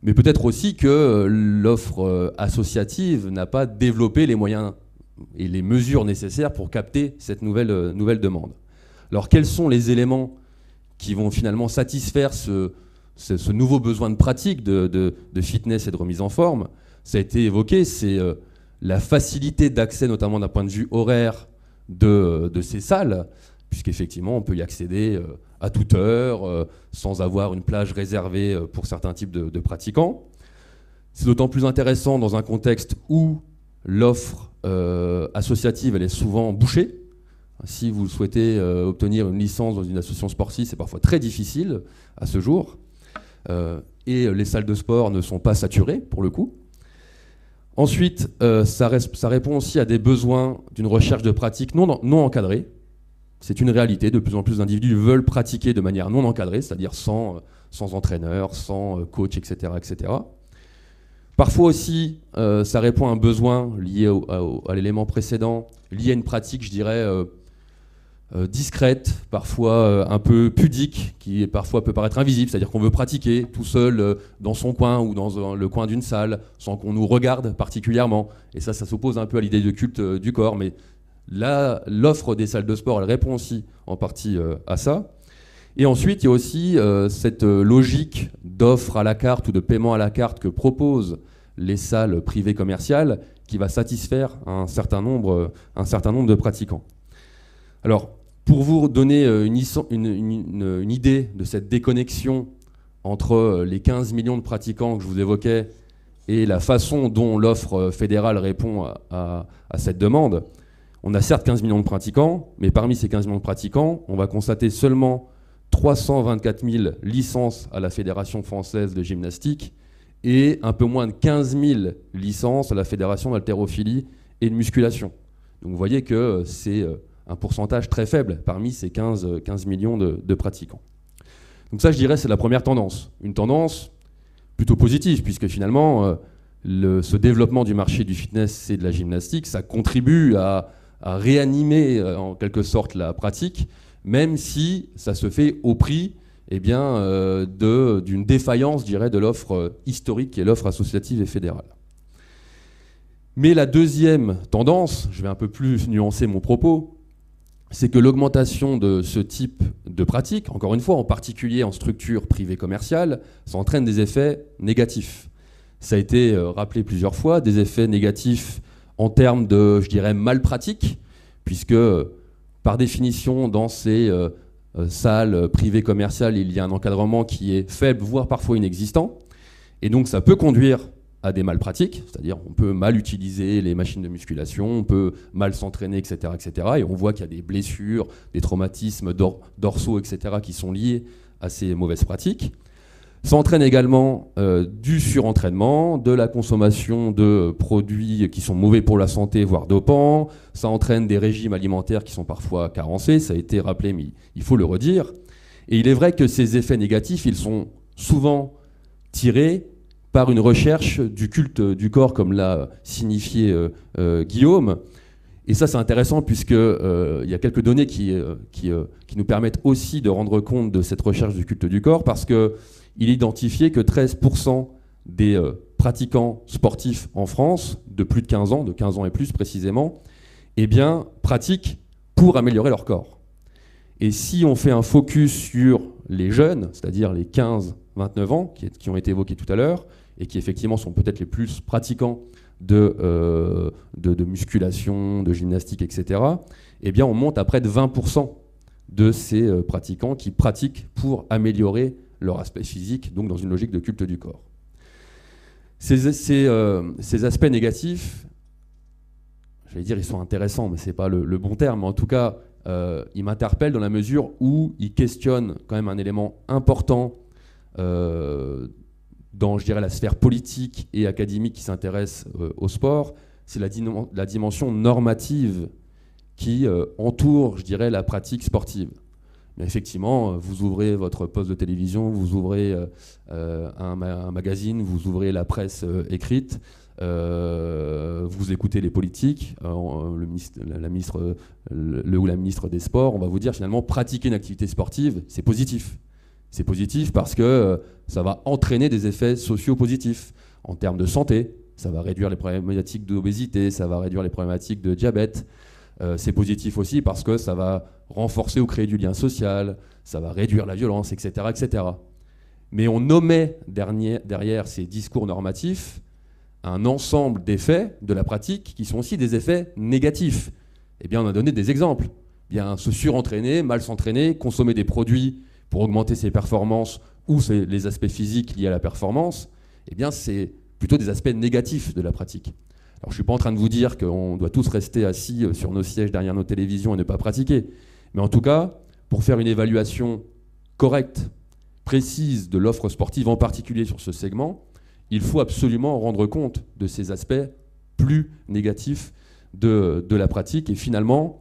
Mais peut-être aussi que l'offre associative n'a pas développé les moyens et les mesures nécessaires pour capter cette nouvelle demande. Alors quels sont les éléments qui vont finalement satisfaire ce nouveau besoin de pratique de fitness et de remise en forme? Ça a été évoqué, c'est la facilité d'accès, notamment d'un point de vue horaire, de ces salles, puisqu'effectivement, on peut y accéder à toute heure, sans avoir une plage réservée pour certains types de pratiquants. C'est d'autant plus intéressant dans un contexte où l'offre associative, elle est souvent bouchée. Si vous souhaitez obtenir une licence dans une association sportive, c'est parfois très difficile à ce jour. Et les salles de sport ne sont pas saturées, pour le coup. Ensuite, ça répond aussi à des besoins d'une recherche de pratique non encadrée. C'est une réalité, de plus en plus d'individus veulent pratiquer de manière non encadrée, c'est-à-dire sans entraîneur, sans coach, etc., etc. Parfois aussi, ça répond à un besoin lié à l'élément précédent, lié à une pratique, je dirais, discrète, parfois un peu pudique, qui parfois peut paraître invisible, c'est-à-dire qu'on veut pratiquer tout seul dans son coin ou dans le coin d'une salle, sans qu'on nous regarde particulièrement. Et ça s'oppose un peu à l'idée de culte du corps, mais là, l'offre des salles de sport, elle répond aussi en partie à ça. Et ensuite, il y a aussi cette logique d'offre à la carte ou de paiement à la carte que proposent les salles privées commerciales, qui va satisfaire un certain nombre de pratiquants. Alors, pour vous donner une idée de cette déconnexion entre les 15 millions de pratiquants que je vous évoquais et la façon dont l'offre fédérale répond à cette demande, on a certes 15 millions de pratiquants, mais parmi ces 15 millions de pratiquants, on va constater seulement 324 000 licences à la Fédération française de gymnastique et un peu moins de 15 000 licences à la Fédération d'haltérophilie et de musculation. Donc vous voyez que c'est un pourcentage très faible parmi ces 15 millions de pratiquants. Donc ça, je dirais, c'est la première tendance. Une tendance plutôt positive, puisque finalement, ce développement du marché du fitness et de la gymnastique, ça contribue à réanimer en quelque sorte la pratique, même si ça se fait au prix d'une défaillance, je dirais, de l'offre historique qui est l'offre associative et fédérale. Mais la deuxième tendance, je vais un peu plus nuancer mon propos, c'est que l'augmentation de ce type de pratique, encore une fois en particulier en structure privée commerciale, ça entraîne des effets négatifs. Ça a été rappelé plusieurs fois, des effets négatifs en termes de, je dirais, malpratique, puisque par définition, dans ces salles privées commerciales, il y a un encadrement qui est faible, voire parfois inexistant. Et donc ça peut conduire à des malpratiques, c'est-à-dire on peut mal utiliser les machines de musculation, on peut mal s'entraîner, etc., etc. Et on voit qu'il y a des blessures, des traumatismes dorsaux, etc., qui sont liés à ces mauvaises pratiques. Ça entraîne également du surentraînement, de la consommation de produits qui sont mauvais pour la santé, voire dopants. Ça entraîne des régimes alimentaires qui sont parfois carencés, ça a été rappelé, mais il faut le redire. Et il est vrai que ces effets négatifs, ils sont souvent tirés par une recherche du culte du corps, comme l'a signifié Guillaume. Et ça, c'est intéressant, puisqu'il y a quelques données qui nous permettent aussi de rendre compte de cette recherche du culte du corps, parce qu'il est identifié que 13% des pratiquants sportifs en France, de plus de 15 ans, de 15 ans et plus précisément, pratiquent pour améliorer leur corps. Et si on fait un focus sur les jeunes, c'est-à-dire les 15-29 ans, qui ont été évoqués tout à l'heure, et qui effectivement sont peut-être les plus pratiquants de musculation, de gymnastique, etc., on monte à près de 20% de ces pratiquants qui pratiquent pour améliorer leur aspect physique, donc dans une logique de culte du corps. Ces aspects négatifs, j'allais dire ils sont intéressants, mais ce n'est pas le bon terme, mais en tout cas, ils m'interpellent dans la mesure où ils questionnent quand même un élément important dans, je dirais, la sphère politique et académique qui s'intéresse au sport, c'est la dimension normative qui entoure, je dirais, la pratique sportive. Mais effectivement, vous ouvrez votre poste de télévision, vous ouvrez un magazine, vous ouvrez la presse écrite, vous écoutez les politiques, la ministre des Sports, on va vous dire finalement pratiquer une activité sportive, c'est positif. C'est positif parce que ça va entraîner des effets sociaux positifs en termes de santé. Ça va réduire les problématiques d'obésité, ça va réduire les problématiques de diabète. C'est positif aussi parce que ça va renforcer ou créer du lien social, ça va réduire la violence, etc. etc. Mais on omet derrière ces discours normatifs un ensemble d'effets de la pratique qui sont aussi des effets négatifs. Eh bien, on a donné des exemples. Eh bien, se surentraîner, mal s'entraîner, consommer des produits pour augmenter ses performances ou les aspects physiques liés à la performance, eh bien, c'est plutôt des aspects négatifs de la pratique. Alors, je ne suis pas en train de vous dire qu'on doit tous rester assis sur nos sièges derrière nos télévisions et ne pas pratiquer. Mais en tout cas, pour faire une évaluation correcte, précise de l'offre sportive, en particulier sur ce segment, il faut absolument rendre compte de ces aspects plus négatifs de la pratique et finalement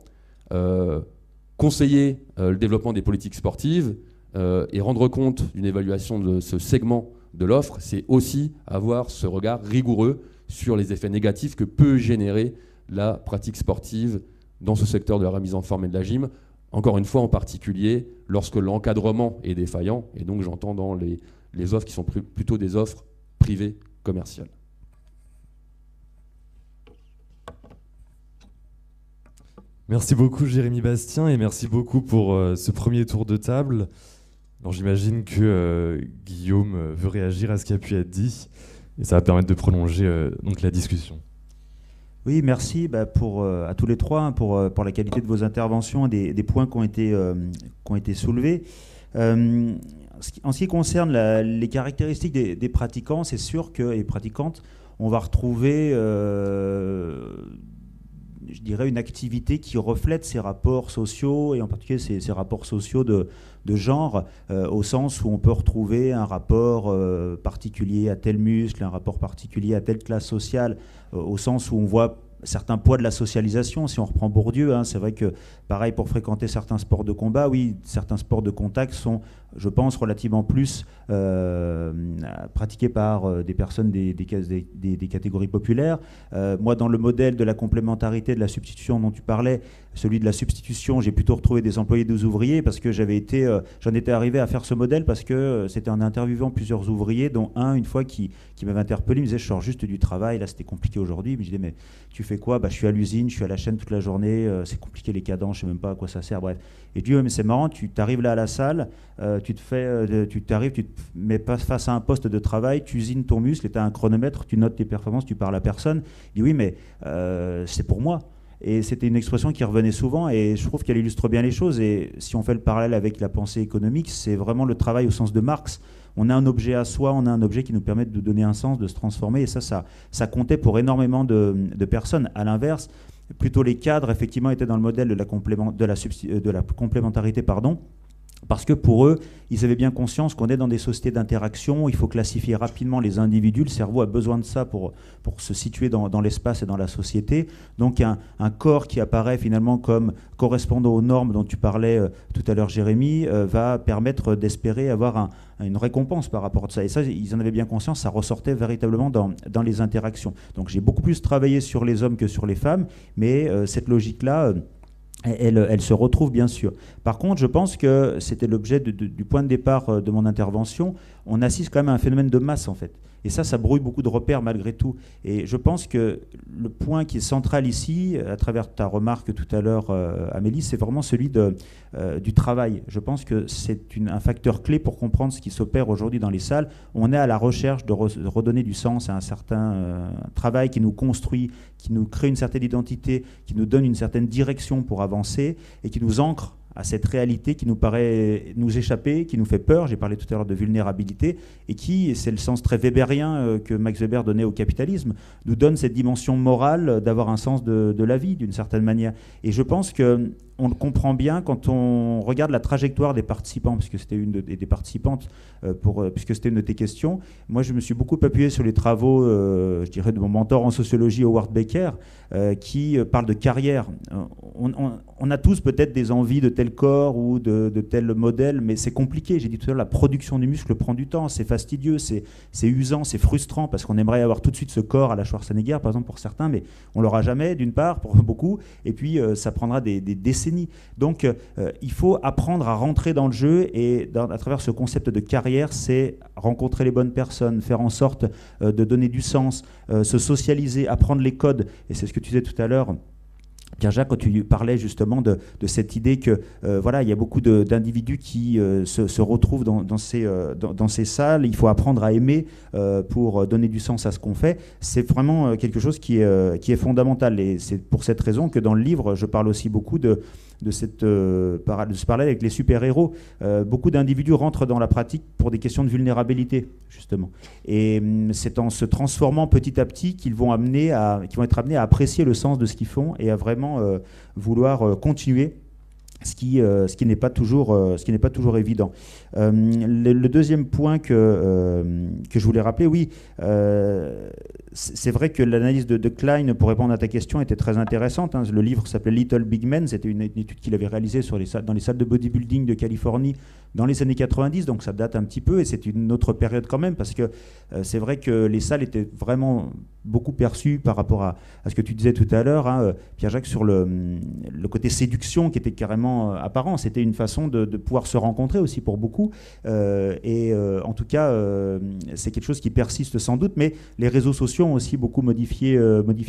conseiller le développement des politiques sportives et rendre compte d'une évaluation de ce segment de l'offre, c'est aussi avoir ce regard rigoureux sur les effets négatifs que peut générer la pratique sportive dans ce secteur de la remise en forme et de la gym. Encore une fois, en particulier, lorsque l'encadrement est défaillant, et donc j'entends dans les offres qui sont plutôt des offres privées commerciales. Merci beaucoup Jérémy Bastien et merci beaucoup pour ce premier tour de table. Alors j'imagine que Guillaume veut réagir à ce qui a pu être dit et ça va permettre de prolonger donc la discussion. Oui, merci à tous les trois pour la qualité de vos interventions et des points qui ont été soulevés. En ce qui concerne les caractéristiques des pratiquants, c'est sûr que les pratiquantes, on va retrouver, je dirais, une activité qui reflète ces rapports sociaux et en particulier ces rapports sociaux de genre, au sens où on peut retrouver un rapport particulier à tel muscle, un rapport particulier à telle classe sociale, au sens où on voit certains poids de la socialisation. Si on reprend Bourdieu, c'est vrai que, pareil, pour fréquenter certains sports de combat, oui, certains sports de contact sont, je pense, relativement plus pratiqués par des personnes des catégories populaires. Moi, dans le modèle de la complémentarité, de la substitution dont tu parlais, celui de la substitution, j'ai plutôt retrouvé des employés, des ouvriers, parce que j'en étais arrivé à faire ce modèle parce que c'était en interviewant plusieurs ouvriers, dont un, une fois, qui m'avait interpellé, il me disait, je sors juste du travail, là c'était compliqué aujourd'hui. Il me disait, mais tu fais quoi ? Je suis à l'usine, je suis à la chaîne toute la journée, c'est compliqué les cadences, je sais même pas à quoi ça sert, bref. Et je dis, mais c'est marrant, tu t'arrives là à la salle, tu te mets pas face à un poste de travail, tu usines ton muscle et tu as un chronomètre, tu notes tes performances, tu parles à personne. Il dit, oui, mais c'est pour moi. Et c'était une expression qui revenait souvent et je trouve qu'elle illustre bien les choses. Et si on fait le parallèle avec la pensée économique, c'est vraiment le travail au sens de Marx. On a un objet à soi, on a un objet qui nous permet de donner un sens, de se transformer. Et ça comptait pour énormément de personnes. À l'inverse, plutôt les cadres, effectivement, étaient dans le modèle de la complémentarité, parce que pour eux, ils avaient bien conscience qu'on est dans des sociétés d'interaction, il faut classifier rapidement les individus, le cerveau a besoin de ça pour se situer dans l'espace et dans la société. Donc un corps qui apparaît finalement comme correspondant aux normes dont tu parlais tout à l'heure, Jérémy, va permettre d'espérer avoir une récompense par rapport à ça. Et ça, ils en avaient bien conscience, ça ressortait véritablement dans les interactions. Donc j'ai beaucoup plus travaillé sur les hommes que sur les femmes, mais cette logique-là... Elle se retrouve bien sûr. Par contre, je pense que c'était l'objet du point de départ de mon intervention. On assiste quand même à un phénomène de masse en fait. Et ça brouille beaucoup de repères malgré tout. Et je pense que le point qui est central ici, à travers ta remarque tout à l'heure, Amélie, c'est vraiment celui du travail. Je pense que c'est un facteur clé pour comprendre ce qui s'opère aujourd'hui dans les salles. On est à la recherche de redonner du sens à un certain travail qui nous construit, qui nous crée une certaine identité, qui nous donne une certaine direction pour avancer et qui nous ancre à cette réalité qui nous paraît nous échapper, qui nous fait peur. J'ai parlé tout à l'heure de vulnérabilité, et qui, et c'est le sens très weberien que Max Weber donnait au capitalisme, nous donne cette dimension morale d'avoir un sens de la vie, d'une certaine manière. Et je pense qu'on le comprend bien quand on regarde la trajectoire des participants, puisque c'était une des participantes, puisque c'était une de tes questions. Moi, je me suis beaucoup appuyé sur les travaux, je dirais, de mon mentor en sociologie, Howard Becker, qui parle de carrière. On a tous peut-être des envies de tel corps ou de tel modèle, mais c'est compliqué. J'ai dit tout à l'heure, la production du muscle prend du temps, c'est fastidieux, c'est usant, c'est frustrant, parce qu'on aimerait avoir tout de suite ce corps à la Schwarzenegger, par exemple, pour certains, mais on l'aura jamais, d'une part, pour beaucoup, et puis ça prendra des décennies. Donc, il faut apprendre à rentrer dans le jeu, et à travers ce concept de carrière, c'est rencontrer les bonnes personnes, faire en sorte de donner du sens, se socialiser, apprendre les codes, et c'est ce que tu disais tout à l'heure, Pierre-Jacques, quand tu parlais justement de cette idée que voilà, il y a beaucoup d'individus qui se retrouvent dans ces salles, il faut apprendre à aimer pour donner du sens à ce qu'on fait, c'est vraiment quelque chose qui est fondamental, et c'est pour cette raison que dans le livre, je parle aussi beaucoup de ce parallèle avec les super-héros. Beaucoup d'individus rentrent dans la pratique pour des questions de vulnérabilité, justement. Et c'est en se transformant petit à petit qu'ils vont être amenés à apprécier le sens de ce qu'ils font et à vraiment vouloir continuer, ce qui n'est pas toujours évident. Le deuxième point que je voulais rappeler, oui, c'est vrai que l'analyse de Klein, pour répondre à ta question, était très intéressante. Le livre s'appelait Little Big Men, c'était une étude qu'il avait réalisée dans les salles de bodybuilding de Californie dans les années 90, donc ça date un petit peu, et c'est une autre période quand même, parce que c'est vrai que les salles étaient vraiment beaucoup perçues par rapport à ce que tu disais tout à l'heure, hein, Pierre-Jacques, sur le côté séduction qui était carrément apparent. C'était une façon de pouvoir se rencontrer aussi pour beaucoup, en tout cas, c'est quelque chose qui persiste sans doute, mais les réseaux sociaux ont aussi beaucoup modifié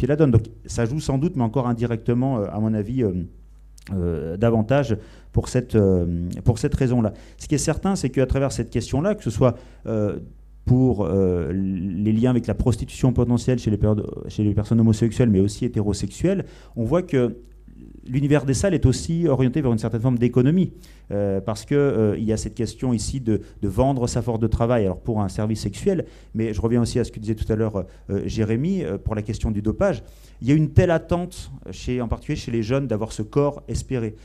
la donne. Donc ça joue sans doute, mais encore indirectement, à mon avis, davantage pour cette raison-là. Ce qui est certain, c'est qu'à travers cette question-là, que ce soit pour les liens avec la prostitution potentielle chez les personnes homosexuelles, mais aussi hétérosexuelles, on voit que l'univers des salles est aussi orienté vers une certaine forme d'économie, parce qu'il y a cette question ici de vendre sa force de travail, alors pour un service sexuel, mais je reviens aussi à ce que disait tout à l'heure Jérémy, pour la question du dopage. Il y a une telle attente, en particulier chez les jeunes, d'avoir ce corps espéré,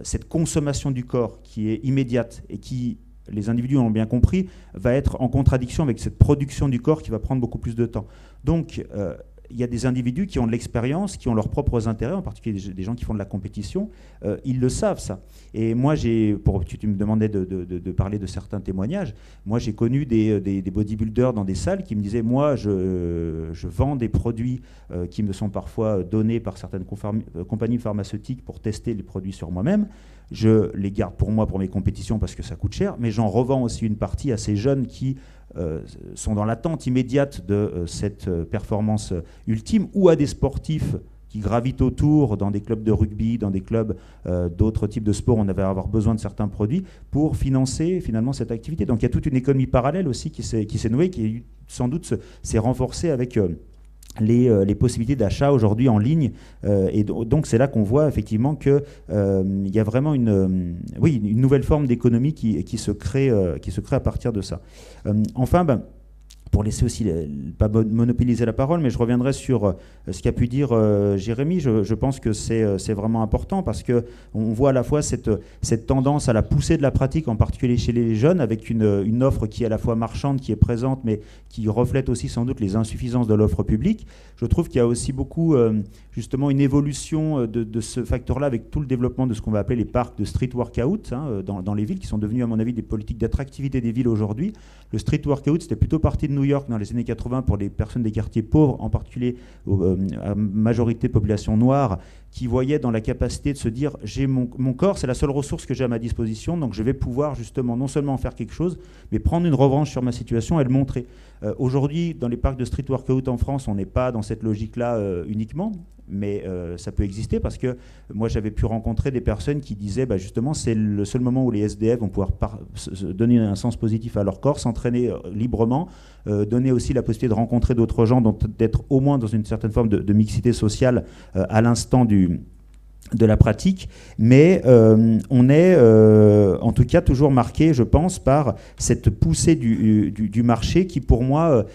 cette consommation du corps qui est immédiate et qui, les individus l'ont bien compris, va être en contradiction avec cette production du corps qui va prendre beaucoup plus de temps. Donc, il y a des individus qui ont de l'expérience, qui ont leurs propres intérêts, en particulier des gens qui font de la compétition, ils le savent ça. Et moi, tu me demandais de parler de certains témoignages, moi j'ai connu des bodybuilders dans des salles qui me disaient, moi je vends des produits qui me sont parfois donnés par certaines compagnies pharmaceutiques pour tester les produits sur moi-même, je les garde pour moi, pour mes compétitions, parce que ça coûte cher, mais j'en revends aussi une partie à ces jeunes qui sont dans l'attente immédiate de cette performance ultime, ou à des sportifs qui gravitent autour dans des clubs de rugby, dans des clubs d'autres types de sports, on avait avoir besoin de certains produits pour financer finalement cette activité. Donc il y a toute une économie parallèle aussi qui s'est nouée, qui sans doute s'est renforcée avec les possibilités d'achat aujourd'hui en ligne, et donc c'est là qu'on voit effectivement qu'il y a vraiment une nouvelle forme d'économie qui se crée à partir de ça. Enfin, pour laisser aussi, pas monopoliser la parole, mais je reviendrai sur ce qu'a pu dire Jérémy. Je pense que c'est vraiment important, parce qu'on voit à la fois cette tendance à la poussée de la pratique, en particulier chez les jeunes, avec une offre qui est à la fois marchande, qui est présente, mais qui reflète aussi sans doute les insuffisances de l'offre publique. Je trouve qu'il y a aussi beaucoup, justement, une évolution de ce facteur-là, avec tout le développement de ce qu'on va appeler les parcs de street workout, hein, dans les villes, qui sont devenus, à mon avis, des politiques d'attractivité des villes aujourd'hui. Le street workout, c'était plutôt parti de New York dans les années 80 pour les personnes des quartiers pauvres, en particulier à majorité population noire, qui voyaient dans la capacité de se dire, j'ai mon corps, c'est la seule ressource que j'ai à ma disposition, donc je vais pouvoir justement non seulement en faire quelque chose, mais prendre une revanche sur ma situation et le montrer. Aujourd'hui, dans les parcs de street workout en France, on n'est pas dans cette logique-là uniquement, mais ça peut exister, parce que moi j'avais pu rencontrer des personnes qui disaient justement c'est le seul moment où les SDF vont pouvoir donner un sens positif à leur corps, s'entraîner librement, donner aussi la possibilité de rencontrer d'autres gens, d'être au moins dans une certaine forme de mixité sociale à l'instant de la pratique, mais on est en tout cas toujours marqué, je pense, par cette poussée du marché qui, pour moi,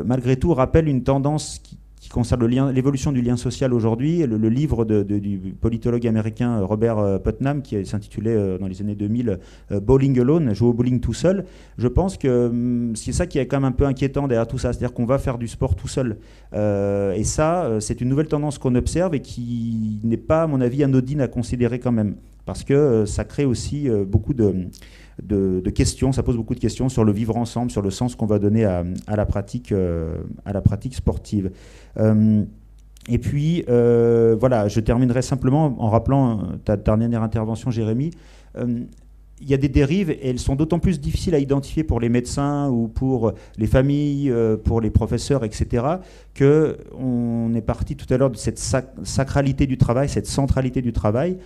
malgré tout, rappelle une tendance qui concerne l'évolution du lien social aujourd'hui. Le livre du politologue américain Robert Putnam, qui s'intitulait dans les années 2000 Bowling Alone, jouer au bowling tout seul, je pense que c'est ça qui est quand même un peu inquiétant derrière tout ça, c'est-à-dire qu'on va faire du sport tout seul. Et ça, c'est une nouvelle tendance qu'on observe et qui n'est pas, à mon avis, anodine à considérer quand même, parce que ça crée aussi beaucoup de questions, ça pose beaucoup de questions sur le vivre ensemble, sur le sens qu'on va donner à la pratique sportive. Et puis, voilà, je terminerai simplement en rappelant ta dernière intervention, Jérémy. Il y a des dérives et elles sont d'autant plus difficiles à identifier pour les médecins ou pour les familles, pour les professeurs, etc., qu'on est parti tout à l'heure de cette sacralité du travail, cette centralité du travail.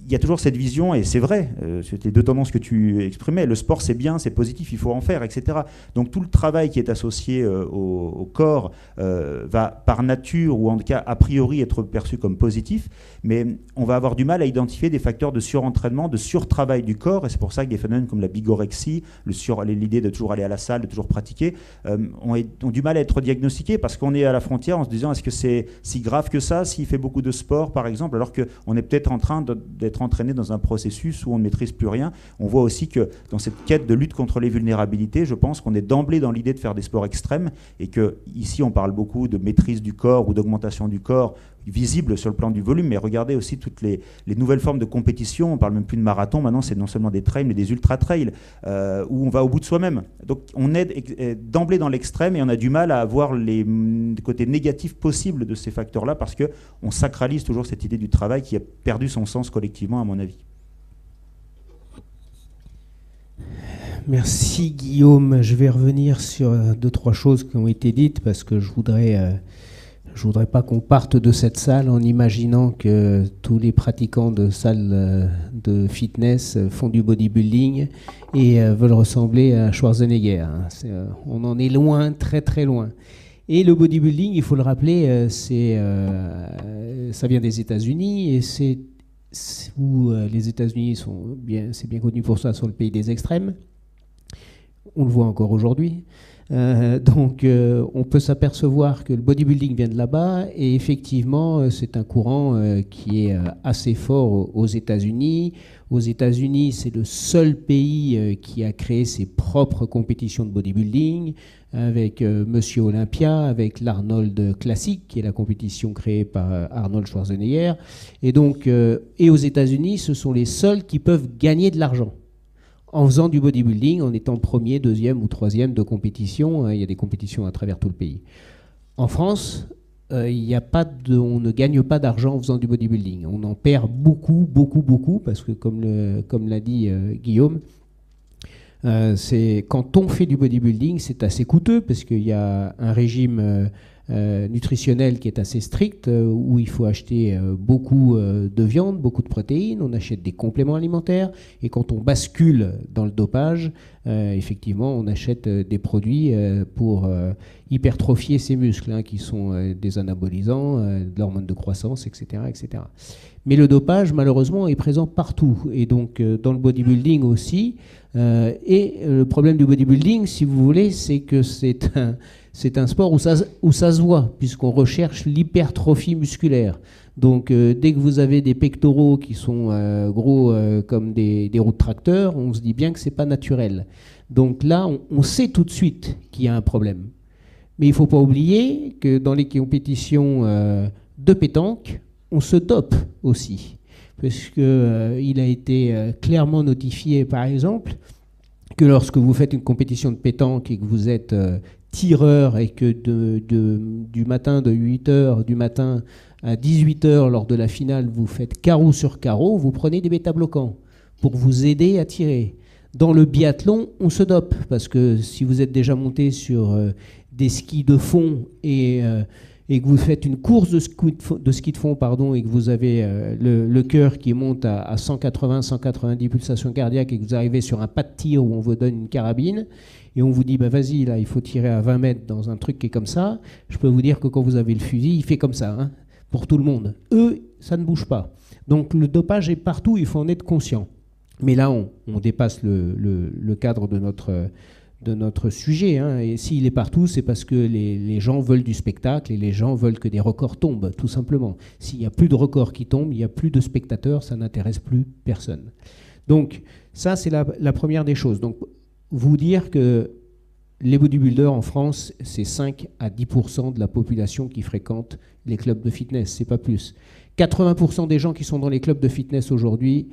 Il y a toujours cette vision, et c'est vrai, c'était deux tendances que tu exprimais, le sport c'est bien, c'est positif, il faut en faire, etc. Donc tout le travail qui est associé au corps va par nature, ou en tout cas a priori, être perçu comme positif, mais on va avoir du mal à identifier des facteurs de surentraînement, de surtravail du corps, et c'est pour ça que des phénomènes comme la bigorexie, l'idée de toujours aller à la salle, de toujours pratiquer, ont du mal à être diagnostiqués, parce qu'on est à la frontière en se disant, est-ce que c'est si grave que ça, s'il fait beaucoup de sport, par exemple, alors qu'on est peut-être en train d'être entraîné dans un processus où on ne maîtrise plus rien. On voit aussi que dans cette quête de lutte contre les vulnérabilités, je pense qu'on est d'emblée dans l'idée de faire des sports extrêmes, et que ici on parle beaucoup de maîtrise du corps ou d'augmentation du corps visible sur le plan du volume, mais regardez aussi toutes les nouvelles formes de compétition. On parle même plus de marathon, maintenant c'est non seulement des trails mais des ultra-trails, où on va au bout de soi-même. Donc on est d'emblée dans l'extrême, et on a du mal à voir les côtés négatifs possibles de ces facteurs-là, parce qu'on sacralise toujours cette idée du travail qui a perdu son sens collectivement, à mon avis. Merci Guillaume. Je vais revenir sur 2-3 choses qui ont été dites, parce que je voudrais pas qu'on parte de cette salle en imaginant que tous les pratiquants de salles de fitness font du bodybuilding et veulent ressembler à Schwarzenegger. On en est loin, très très loin. Et le bodybuilding, il faut le rappeler, ça vient des États-Unis, et c'est où les États-Unis c'est bien connu pour ça, sont le pays des extrêmes. On le voit encore aujourd'hui. Donc on peut s'apercevoir que le bodybuilding vient de là-bas, et effectivement c'est un courant qui est assez fort aux États-Unis. Aux États-Unis, c'est le seul pays qui a créé ses propres compétitions de bodybuilding, avec Monsieur Olympia, avec l'Arnold Classic, qui est la compétition créée par Arnold Schwarzenegger. Et donc, et aux États-Unis, ce sont les seuls qui peuvent gagner de l'argent en faisant du bodybuilding, en étant premier, deuxième ou troisième de compétition. Il y a des compétitions à travers tout le pays. En France, on ne gagne pas d'argent en faisant du bodybuilding. On en perd beaucoup, beaucoup, beaucoup, parce que comme l'a dit Guillaume, quand on fait du bodybuilding, c'est assez coûteux, parce qu'il y a un régime nutritionnel qui est assez strict, où il faut acheter beaucoup de viande, beaucoup de protéines, on achète des compléments alimentaires, et quand on bascule dans le dopage, effectivement on achète des produits pour hypertrophier ses muscles, qui sont des anabolisants, de l'hormone de croissance, etc., etc. Mais le dopage, malheureusement, est présent partout, et donc dans le bodybuilding aussi. Et le problème du bodybuilding, si vous voulez, c'est que c'est un sport où ça se voit, puisqu'on recherche l'hypertrophie musculaire. Donc dès que vous avez des pectoraux qui sont gros comme des roues de tracteur, on se dit bien que c'est pas naturel. Donc là, on sait tout de suite qu'il y a un problème. Mais il ne faut pas oublier que dans les compétitions de pétanque, on se dope aussi. Parce qu'il a été clairement notifié, par exemple, que lorsque vous faites une compétition de pétanque et que vous êtes tireur, et que du matin, de 8h du matin à 18h, lors de la finale, vous faites carreau sur carreau, vous prenez des bêta-bloquants pour vous aider à tirer. Dans le biathlon, on se dope, parce que si vous êtes déjà monté sur des skis de fond et que vous faites une course de ski de fond, et que vous avez le cœur qui monte à 180-190 pulsations cardiaques, et que vous arrivez sur un pas de tir où on vous donne une carabine, et on vous dit vas-y, là il faut tirer à 20 mètres dans un truc qui est comme ça, je peux vous dire que quand vous avez le fusil, il fait comme ça, pour tout le monde. Eux, ça ne bouge pas. Donc le dopage est partout, il faut en être conscient. Mais là, on dépasse le cadre de notre sujet. Hein. Et s'il est partout, c'est parce que les gens veulent du spectacle et les gens veulent que des records tombent, tout simplement. S'il n'y a plus de records qui tombent, il n'y a plus de spectateurs, ça n'intéresse plus personne. Donc ça, c'est la première des choses. Donc vous dire que les bodybuilders en France, c'est 5 à 10% de la population qui fréquente les clubs de fitness, c'est pas plus. 80% des gens qui sont dans les clubs de fitness aujourd'hui,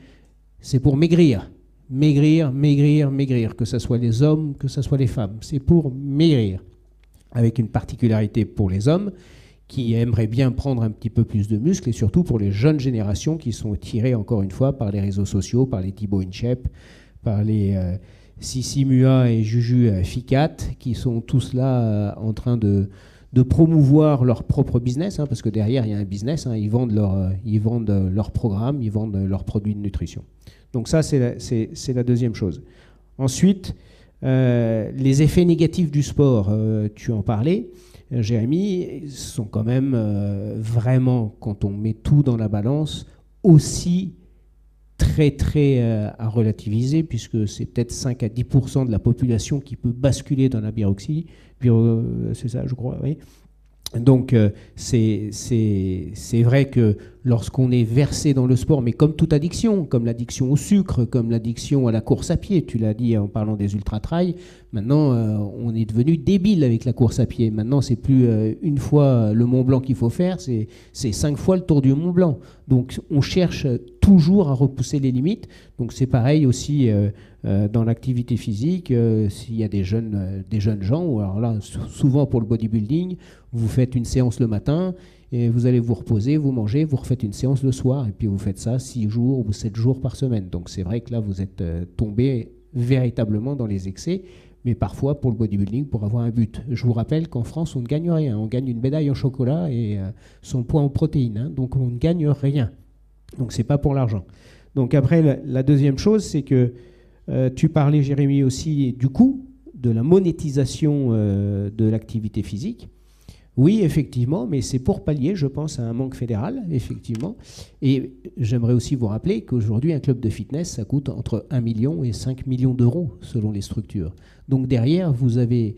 c'est pour maigrir. Maigrir, maigrir, maigrir, que ce soit les hommes, que ce soit les femmes. C'est pour maigrir. Avec une particularité pour les hommes qui aimeraient bien prendre un petit peu plus de muscles et surtout pour les jeunes générations qui sont tirées encore une fois par les réseaux sociaux, par les Thibaut Inchep, par les Sissi Mua et Juju Ficat qui sont tous là en train de promouvoir leur propre business, hein, parce que derrière il y a un business, hein, ils vendent leur programme, ils vendent leurs produits de nutrition. Donc ça, c'est la deuxième chose. Ensuite, les effets négatifs du sport, tu en parlais, Jérémy, sont quand même vraiment, quand on met tout dans la balance, aussi très très à relativiser, puisque c'est peut-être 5 à 10% de la population qui peut basculer dans la biorexie. C'est ça, je crois, oui. Donc c'est vrai que lorsqu'on est versé dans le sport, mais comme toute addiction, comme l'addiction au sucre, comme l'addiction à la course à pied, tu l'as dit en parlant des ultra-trails, maintenant on est devenu débile avec la course à pied. Maintenant c'est plus une fois le Mont Blanc qu'il faut faire, c'est 5 fois le tour du Mont Blanc. Donc on cherche toujours à repousser les limites. Donc c'est pareil aussi dans l'activité physique, s'il y a des jeunes gens, ou alors là souvent pour le bodybuilding, vous faites une séance le matin et vous allez vous reposer, vous mangez, vous refaites une séance le soir et puis vous faites ça 6 jours ou 7 jours par semaine. Donc c'est vrai que là vous êtes tombé véritablement dans les excès, mais parfois pour le bodybuilding, pour avoir un but. Je vous rappelle qu'en France on ne gagne rien, on gagne une médaille en chocolat et son poids en protéines, hein, donc on ne gagne rien. Donc c'est pas pour l'argent. Donc après la deuxième chose, c'est que tu parlais, Jérémy, aussi du coût de la monétisation de l'activité physique. Oui, effectivement, mais c'est pour pallier, je pense, à un manque fédéral, effectivement. Et j'aimerais aussi vous rappeler qu'aujourd'hui, un club de fitness, ça coûte entre 1 million et 5 millions d'euros, selon les structures. Donc derrière, vous aviez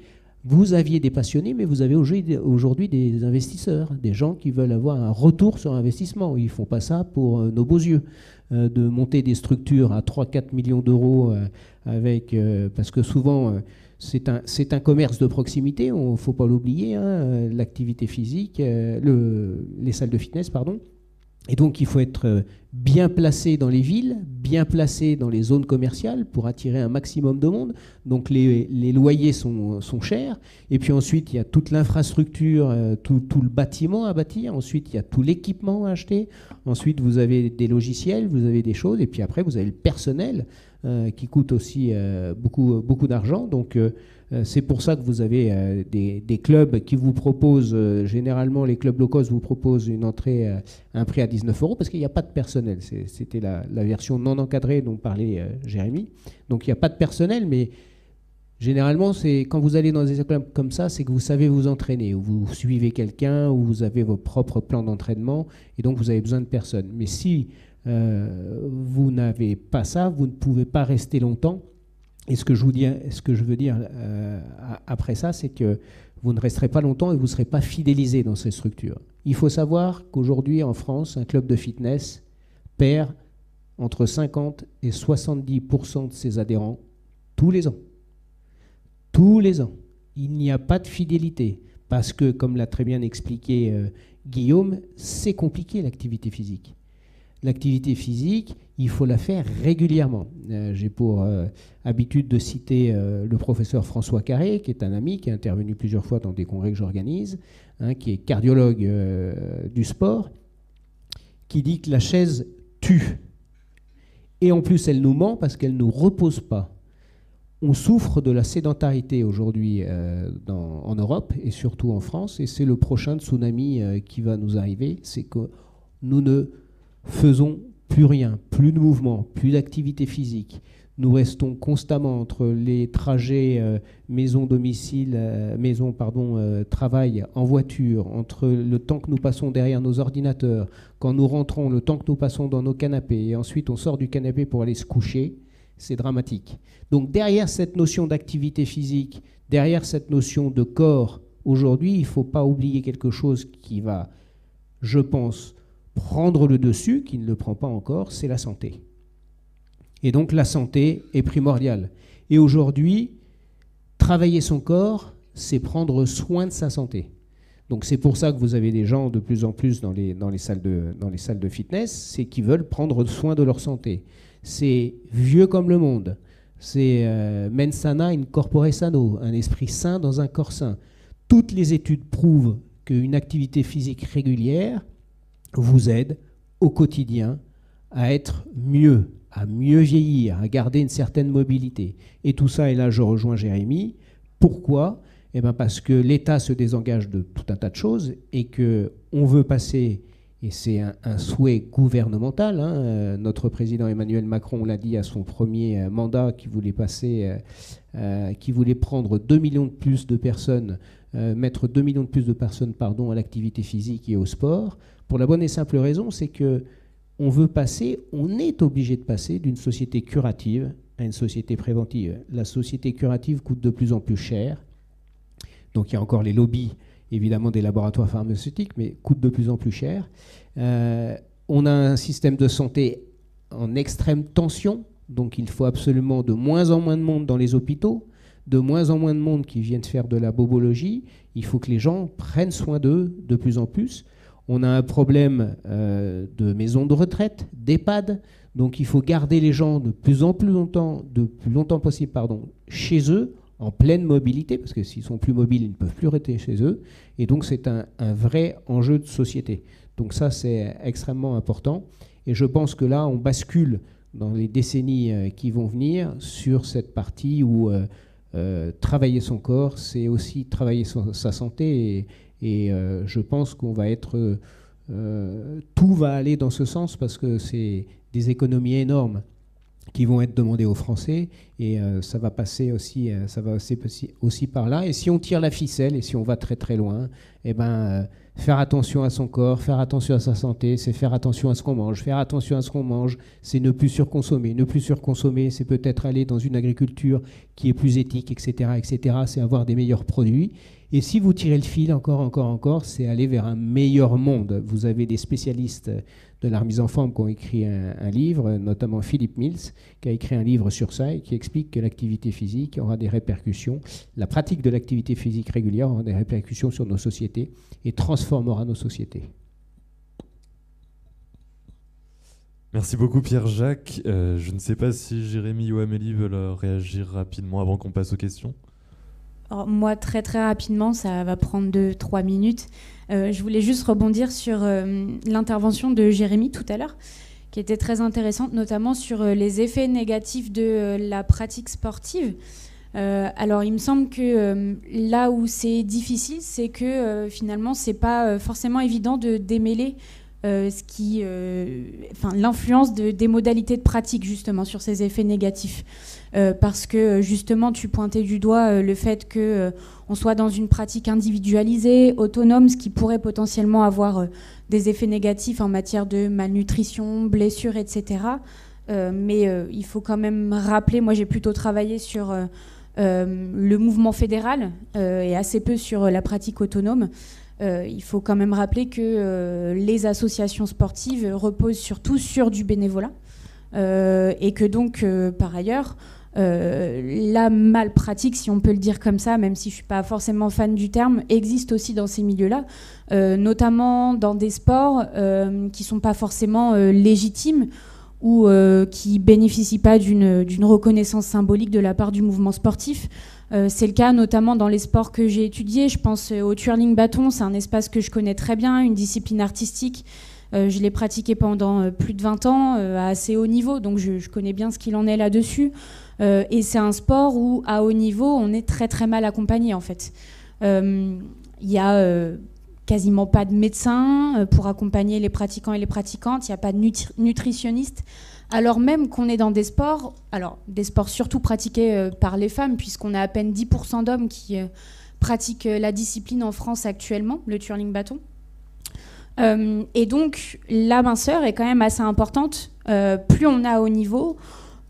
des passionnés, mais vous avez aujourd'hui des investisseurs, des gens qui veulent avoir un retour sur investissement. Ils ne font pas ça pour nos beaux yeux. De monter des structures à 3-4 millions d'euros parce que souvent c'est un commerce de proximité, il ne faut pas l'oublier, hein, l'activité physique, les salles de fitness, pardon. Et donc il faut être bien placé dans les villes, bien placé dans les zones commerciales pour attirer un maximum de monde. Donc les loyers sont chers. Et puis ensuite il y a toute l'infrastructure, tout le bâtiment à bâtir. Ensuite il y a tout l'équipement à acheter. Ensuite vous avez des logiciels, vous avez des choses. Et puis après vous avez le personnel qui coûte aussi beaucoup d'argent. Donc c'est pour ça que vous avez des clubs qui vous proposent, généralement les clubs low cost vous proposent une entrée, un prix à 19 € parce qu'il n'y a pas de personnel. C'était la version non encadrée dont parlait Jérémy. Donc il n'y a pas de personnel, mais généralement, c'est quand vous allez dans des clubs comme ça, c'est que vous savez vous entraîner, ou vous suivez quelqu'un, ou vous avez vos propres plans d'entraînement, et donc vous avez besoin de personne. Mais si vous n'avez pas ça, vous ne pouvez pas rester longtemps. Et ce que je veux dire après ça, c'est que vous ne resterez pas longtemps et vous ne serez pas fidélisé dans ces structures. Il faut savoir qu'aujourd'hui, en France, un club de fitness perd entre 50 et 70% de ses adhérents tous les ans. Tous les ans. Il n'y a pas de fidélité. Parce que, comme l'a très bien expliqué Guillaume, c'est compliqué l'activité physique. L'activité physique, il faut la faire régulièrement. J'ai pour habitude de citer le professeur François Carré, qui est un ami, qui est intervenu plusieurs fois dans des congrès que j'organise, hein, qui est cardiologue du sport, qui dit que la chaise tue. Et en plus, elle nous ment parce qu'elle ne nous repose pas. On souffre de la sédentarité aujourd'hui en Europe et surtout en France, et c'est le prochain tsunami qui va nous arriver, c'est que nous ne faisons plus rien, plus de mouvement, plus d'activité physique. nous restons constamment entre les trajets travail en voiture, entre le temps que nous passons derrière nos ordinateurs, quand nous rentrons, le temps que nous passons dans nos canapés, et ensuite on sort du canapé pour aller se coucher, c'est dramatique. Donc derrière cette notion d'activité physique, derrière cette notion de corps, aujourd'hui, il ne faut pas oublier quelque chose qui va, je pense, prendre le dessus, qui ne le prend pas encore, c'est la santé. Et donc la santé est primordiale. Et aujourd'hui, travailler son corps, c'est prendre soin de sa santé. Donc c'est pour ça que vous avez des gens de plus en plus dans les salles de fitness, c'est qu'ils veulent prendre soin de leur santé. C'est vieux comme le monde. C'est mens sana in corpore sano, un esprit sain dans un corps sain. Toutes les études prouvent qu'une activité physique régulière vous aide au quotidien à être mieux, à mieux vieillir, à garder une certaine mobilité. Et tout ça, et là je rejoins Jérémy, pourquoi ? Eh bien parce que l'État se désengage de tout un tas de choses et qu'on veut passer, et c'est un souhait gouvernemental, hein, notre président Emmanuel Macron l'a dit à son premier mandat, qui voulait prendre 2 millions de plus de personnes, mettre 2 millions de plus de personnes à l'activité physique et au sport, pour la bonne et simple raison, c'est que on est obligé de passer d'une société curative à une société préventive. La société curative coûte de plus en plus cher. Donc il y a encore les lobbies, évidemment, des laboratoires pharmaceutiques, mais coûte de plus en plus cher. On a un système de santé en extrême tension, donc il faut absolument de moins en moins de monde dans les hôpitaux, de moins en moins de monde qui viennent faire de la bobologie. Il faut que les gens prennent soin d'eux de plus en plus. On a un problème de maisons de retraite, d'EHPAD, donc il faut garder les gens de plus longtemps possible, chez eux, en pleine mobilité, parce que s'ils sont plus mobiles, ils ne peuvent plus rester chez eux. Et donc c'est un vrai enjeu de société. Donc ça, c'est extrêmement important. Et je pense que là, on bascule dans les décennies qui vont venir sur cette partie où travailler son corps, c'est aussi travailler sa santé. Et je pense qu'on va être... tout va aller dans ce sens parce que c'est des économies énormes qui vont être demandées aux Français et ça va passer aussi par là. Et si on tire la ficelle et si on va très très loin, faire attention à son corps, faire attention à sa santé, c'est faire attention à ce qu'on mange. Faire attention à ce qu'on mange, c'est ne plus surconsommer. Ne plus surconsommer, c'est peut-être aller dans une agriculture qui est plus éthique, etc., etc. C'est avoir des meilleurs produits. Et si vous tirez le fil encore, c'est aller vers un meilleur monde. Vous avez des spécialistes de la remise en forme qui ont écrit un livre, notamment Philippe Mills, qui a écrit un livre sur ça et qui explique que l'activité physique aura des répercussions, la pratique de l'activité physique régulière aura des répercussions sur nos sociétés et transformera nos sociétés. Merci beaucoup Pierre-Jacques. Je ne sais pas si Jérémy ou Amélie veulent réagir rapidement avant qu'on passe aux questions. Alors, moi, très très rapidement, ça va prendre 2-3 minutes. Je voulais juste rebondir sur l'intervention de Jérémy tout à l'heure, qui était très intéressante, notamment sur les effets négatifs de la pratique sportive. Alors, il me semble que là où c'est difficile, c'est que finalement, c'est pas forcément évident de démêler l'influence des modalités de pratique justement sur ces effets négatifs. Parce que justement tu pointais du doigt le fait qu'on soit dans une pratique individualisée, autonome, ce qui pourrait potentiellement avoir des effets négatifs en matière de malnutrition, blessures, etc. Mais il faut quand même rappeler, moi j'ai plutôt travaillé sur le mouvement fédéral et assez peu sur la pratique autonome. Il faut quand même rappeler que les associations sportives reposent surtout sur du bénévolat et que donc par ailleurs la malpratique, si on peut le dire comme ça, même si je ne suis pas forcément fan du terme, existe aussi dans ces milieux-là, notamment dans des sports qui ne sont pas forcément légitimes ou qui ne bénéficient pas d'une reconnaissance symbolique de la part du mouvement sportif. C'est le cas notamment dans les sports que j'ai étudiés. Je pense au twirling bâton, c'est un espace que je connais très bien, une discipline artistique. Je l'ai pratiqué pendant plus de 20 ans à assez haut niveau, donc je connais bien ce qu'il en est là-dessus. Et c'est un sport où, à haut niveau, on est très très mal accompagné en fait. Il y a quasiment pas de médecins pour accompagner les pratiquants et les pratiquantes, il n'y a pas de nutritionniste alors même qu'on est dans des sports surtout pratiqués par les femmes, puisqu'on a à peine 10% d'hommes qui pratiquent la discipline en France actuellement, le twirling bâton. Et donc la minceur est quand même assez importante. Plus on a haut niveau,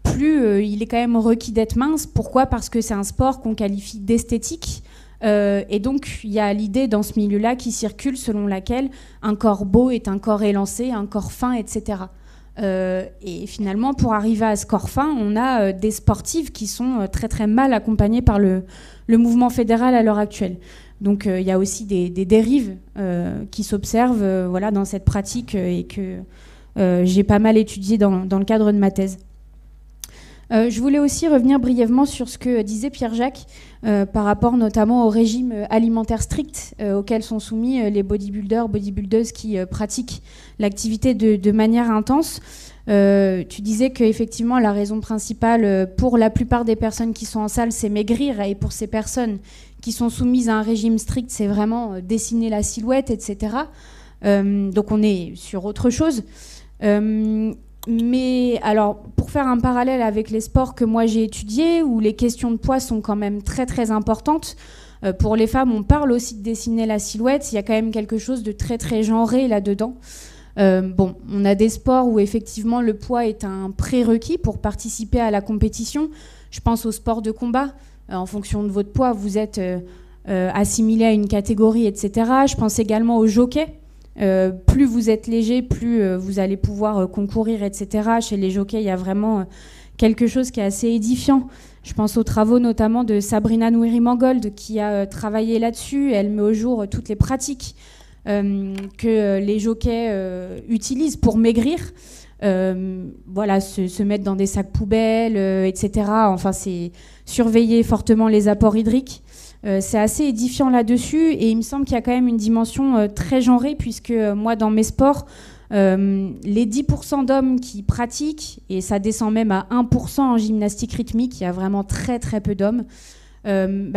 plus il est quand même requis d'être mince. Pourquoi ? Parce que c'est un sport qu'on qualifie d'esthétique. Et donc il y a l'idée dans ce milieu-là qui circule selon laquelle un corps beau est un corps élancé, un corps fin, etc. Et finalement, pour arriver à ce corps fin, on a des sportives qui sont très très mal accompagnées par le mouvement fédéral à l'heure actuelle. Donc il y a aussi des dérives qui s'observent dans cette pratique et que j'ai pas mal étudié dans le cadre de ma thèse. Je voulais aussi revenir brièvement sur ce que disait Pierre-Jacques par rapport notamment au régime alimentaire strict auquel sont soumis les bodybuildeuses qui pratiquent l'activité de manière intense. Tu disais qu'effectivement la raison principale pour la plupart des personnes qui sont en salle, c'est maigrir, et pour ces personnes qui sont soumises à un régime strict, c'est vraiment dessiner la silhouette, etc. Donc on est sur autre chose. Mais alors, pour faire un parallèle avec les sports que moi j'ai étudiés, où les questions de poids sont quand même très très importantes, pour les femmes, on parle aussi de dessiner la silhouette, il y a quand même quelque chose de très très genré là-dedans. On a des sports où effectivement le poids est un prérequis pour participer à la compétition. Je pense aux sports de combat. En fonction de votre poids, vous êtes assimilé à une catégorie, etc. Je pense également au jockey. Plus vous êtes léger, plus vous allez pouvoir concourir, etc. Chez les jockeys, il y a vraiment quelque chose qui est assez édifiant. Je pense aux travaux notamment de Sabrina Nouiri-Mangold qui a travaillé là-dessus. Elle met au jour toutes les pratiques que les jockeys utilisent pour maigrir. Se mettre dans des sacs poubelles, etc. Enfin, c'est surveiller fortement les apports hydriques. C'est assez édifiant là-dessus, et il me semble qu'il y a quand même une dimension très genrée, puisque moi, dans mes sports, les 10% d'hommes qui pratiquent, et ça descend même à 1% en gymnastique rythmique, il y a vraiment très très peu d'hommes,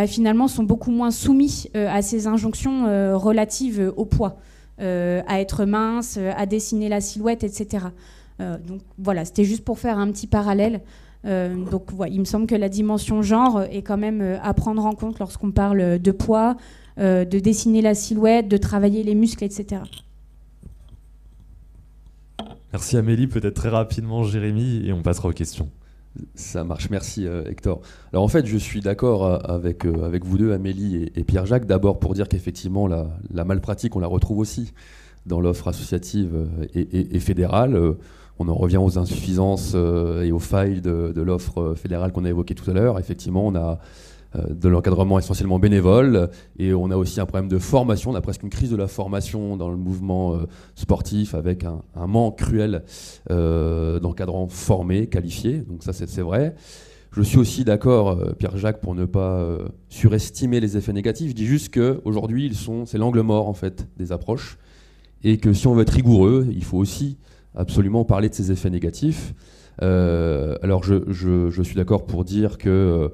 finalement sont beaucoup moins soumis à ces injonctions relatives au poids, à être mince, à dessiner la silhouette, etc. Donc voilà, c'était juste pour faire un petit parallèle. Il me semble que la dimension genre est quand même à prendre en compte lorsqu'on parle de poids, de dessiner la silhouette, de travailler les muscles, etc. Merci Amélie, peut-être très rapidement Jérémy, et on passera aux questions. Ça marche, merci Hector. Alors en fait, je suis d'accord avec vous deux, Amélie et Pierre-Jacques, d'abord pour dire qu'effectivement la malpratique, on la retrouve aussi dans l'offre associative et fédérale. On en revient aux insuffisances et aux failles de l'offre fédérale qu'on a évoquée tout à l'heure. Effectivement, on a de l'encadrement essentiellement bénévole, et on a aussi un problème de formation. On a presque une crise de la formation dans le mouvement sportif, avec un manque cruel d'encadrants formés, qualifiés. Donc ça, c'est vrai. Je suis aussi d'accord, Pierre-Jacques, pour ne pas surestimer les effets négatifs. Je dis juste qu'aujourd'hui, c'est l'angle mort en fait, des approches, et que si on veut être rigoureux, il faut aussi absolument parler de ces effets négatifs. Alors je suis d'accord pour dire que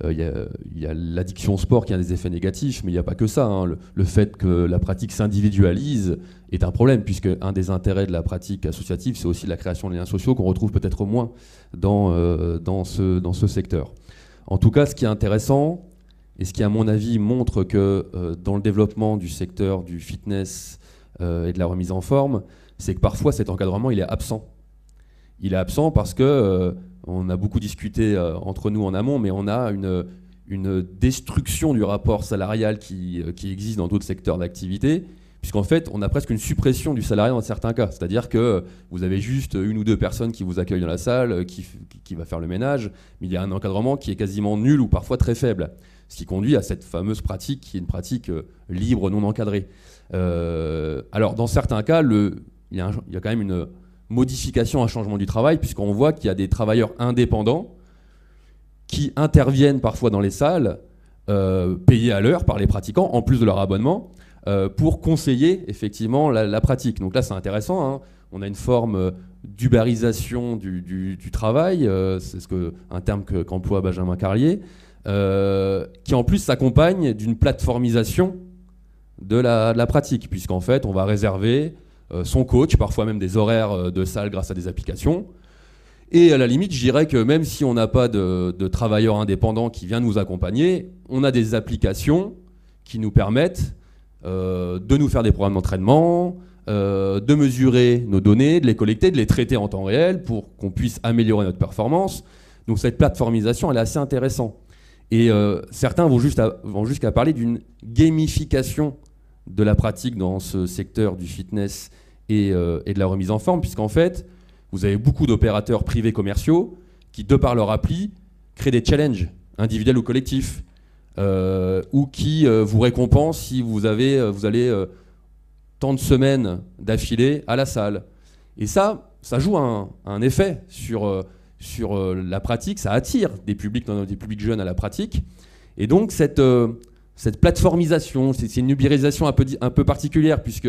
y a l'addiction au sport qui a des effets négatifs, mais il n'y a pas que ça, hein. Le fait que la pratique s'individualise est un problème, puisque un des intérêts de la pratique associative, c'est aussi la création de liens sociaux qu'on retrouve peut-être moins dans ce secteur. En tout cas, ce qui est intéressant, et ce qui à mon avis montre que dans le développement du secteur du fitness et de la remise en forme, c'est que parfois cet encadrement il est absent. Il est absent parce que on a beaucoup discuté entre nous en amont, mais on a une destruction du rapport salarial qui existe dans d'autres secteurs d'activité, puisqu'en fait on a presque une suppression du salariat dans certains cas. C'est-à-dire que vous avez juste une ou deux personnes qui vous accueillent dans la salle, qui va faire le ménage, mais il y a un encadrement qui est quasiment nul ou parfois très faible, ce qui conduit à cette fameuse pratique qui est une pratique libre, non encadrée. Alors dans certains cas, il y a quand même une modification, un changement du travail, puisqu'on voit qu'il y a des travailleurs indépendants qui interviennent parfois dans les salles, payés à l'heure par les pratiquants, en plus de leur abonnement, pour conseiller effectivement la pratique. Donc là, c'est intéressant, hein. On a une forme d'uberisation du travail, c'est un terme qu'emploie Benjamin Carlier, qui en plus s'accompagne d'une plateformisation de la pratique, puisqu'en fait, on va réserver son coach, parfois même des horaires de salle grâce à des applications. Et à la limite, je dirais que même si on n'a pas de travailleurs indépendants qui vient nous accompagner, on a des applications qui nous permettent de nous faire des programmes d'entraînement, de mesurer nos données, de les collecter, de les traiter en temps réel pour qu'on puisse améliorer notre performance. Donc cette plateformisation, elle est assez intéressante. Et certains vont jusqu'à parler d'une gamification de la pratique dans ce secteur du fitness et de la remise en forme, puisqu'en fait, vous avez beaucoup d'opérateurs privés commerciaux qui, de par leur appli, créent des challenges individuels ou collectifs, ou qui vous récompensent si vous allez tant de semaines d'affilée à la salle. Et ça joue un effet sur la pratique, ça attire des publics jeunes à la pratique. Et donc cette plateformisation, c'est une ubérisation un peu particulière, puisque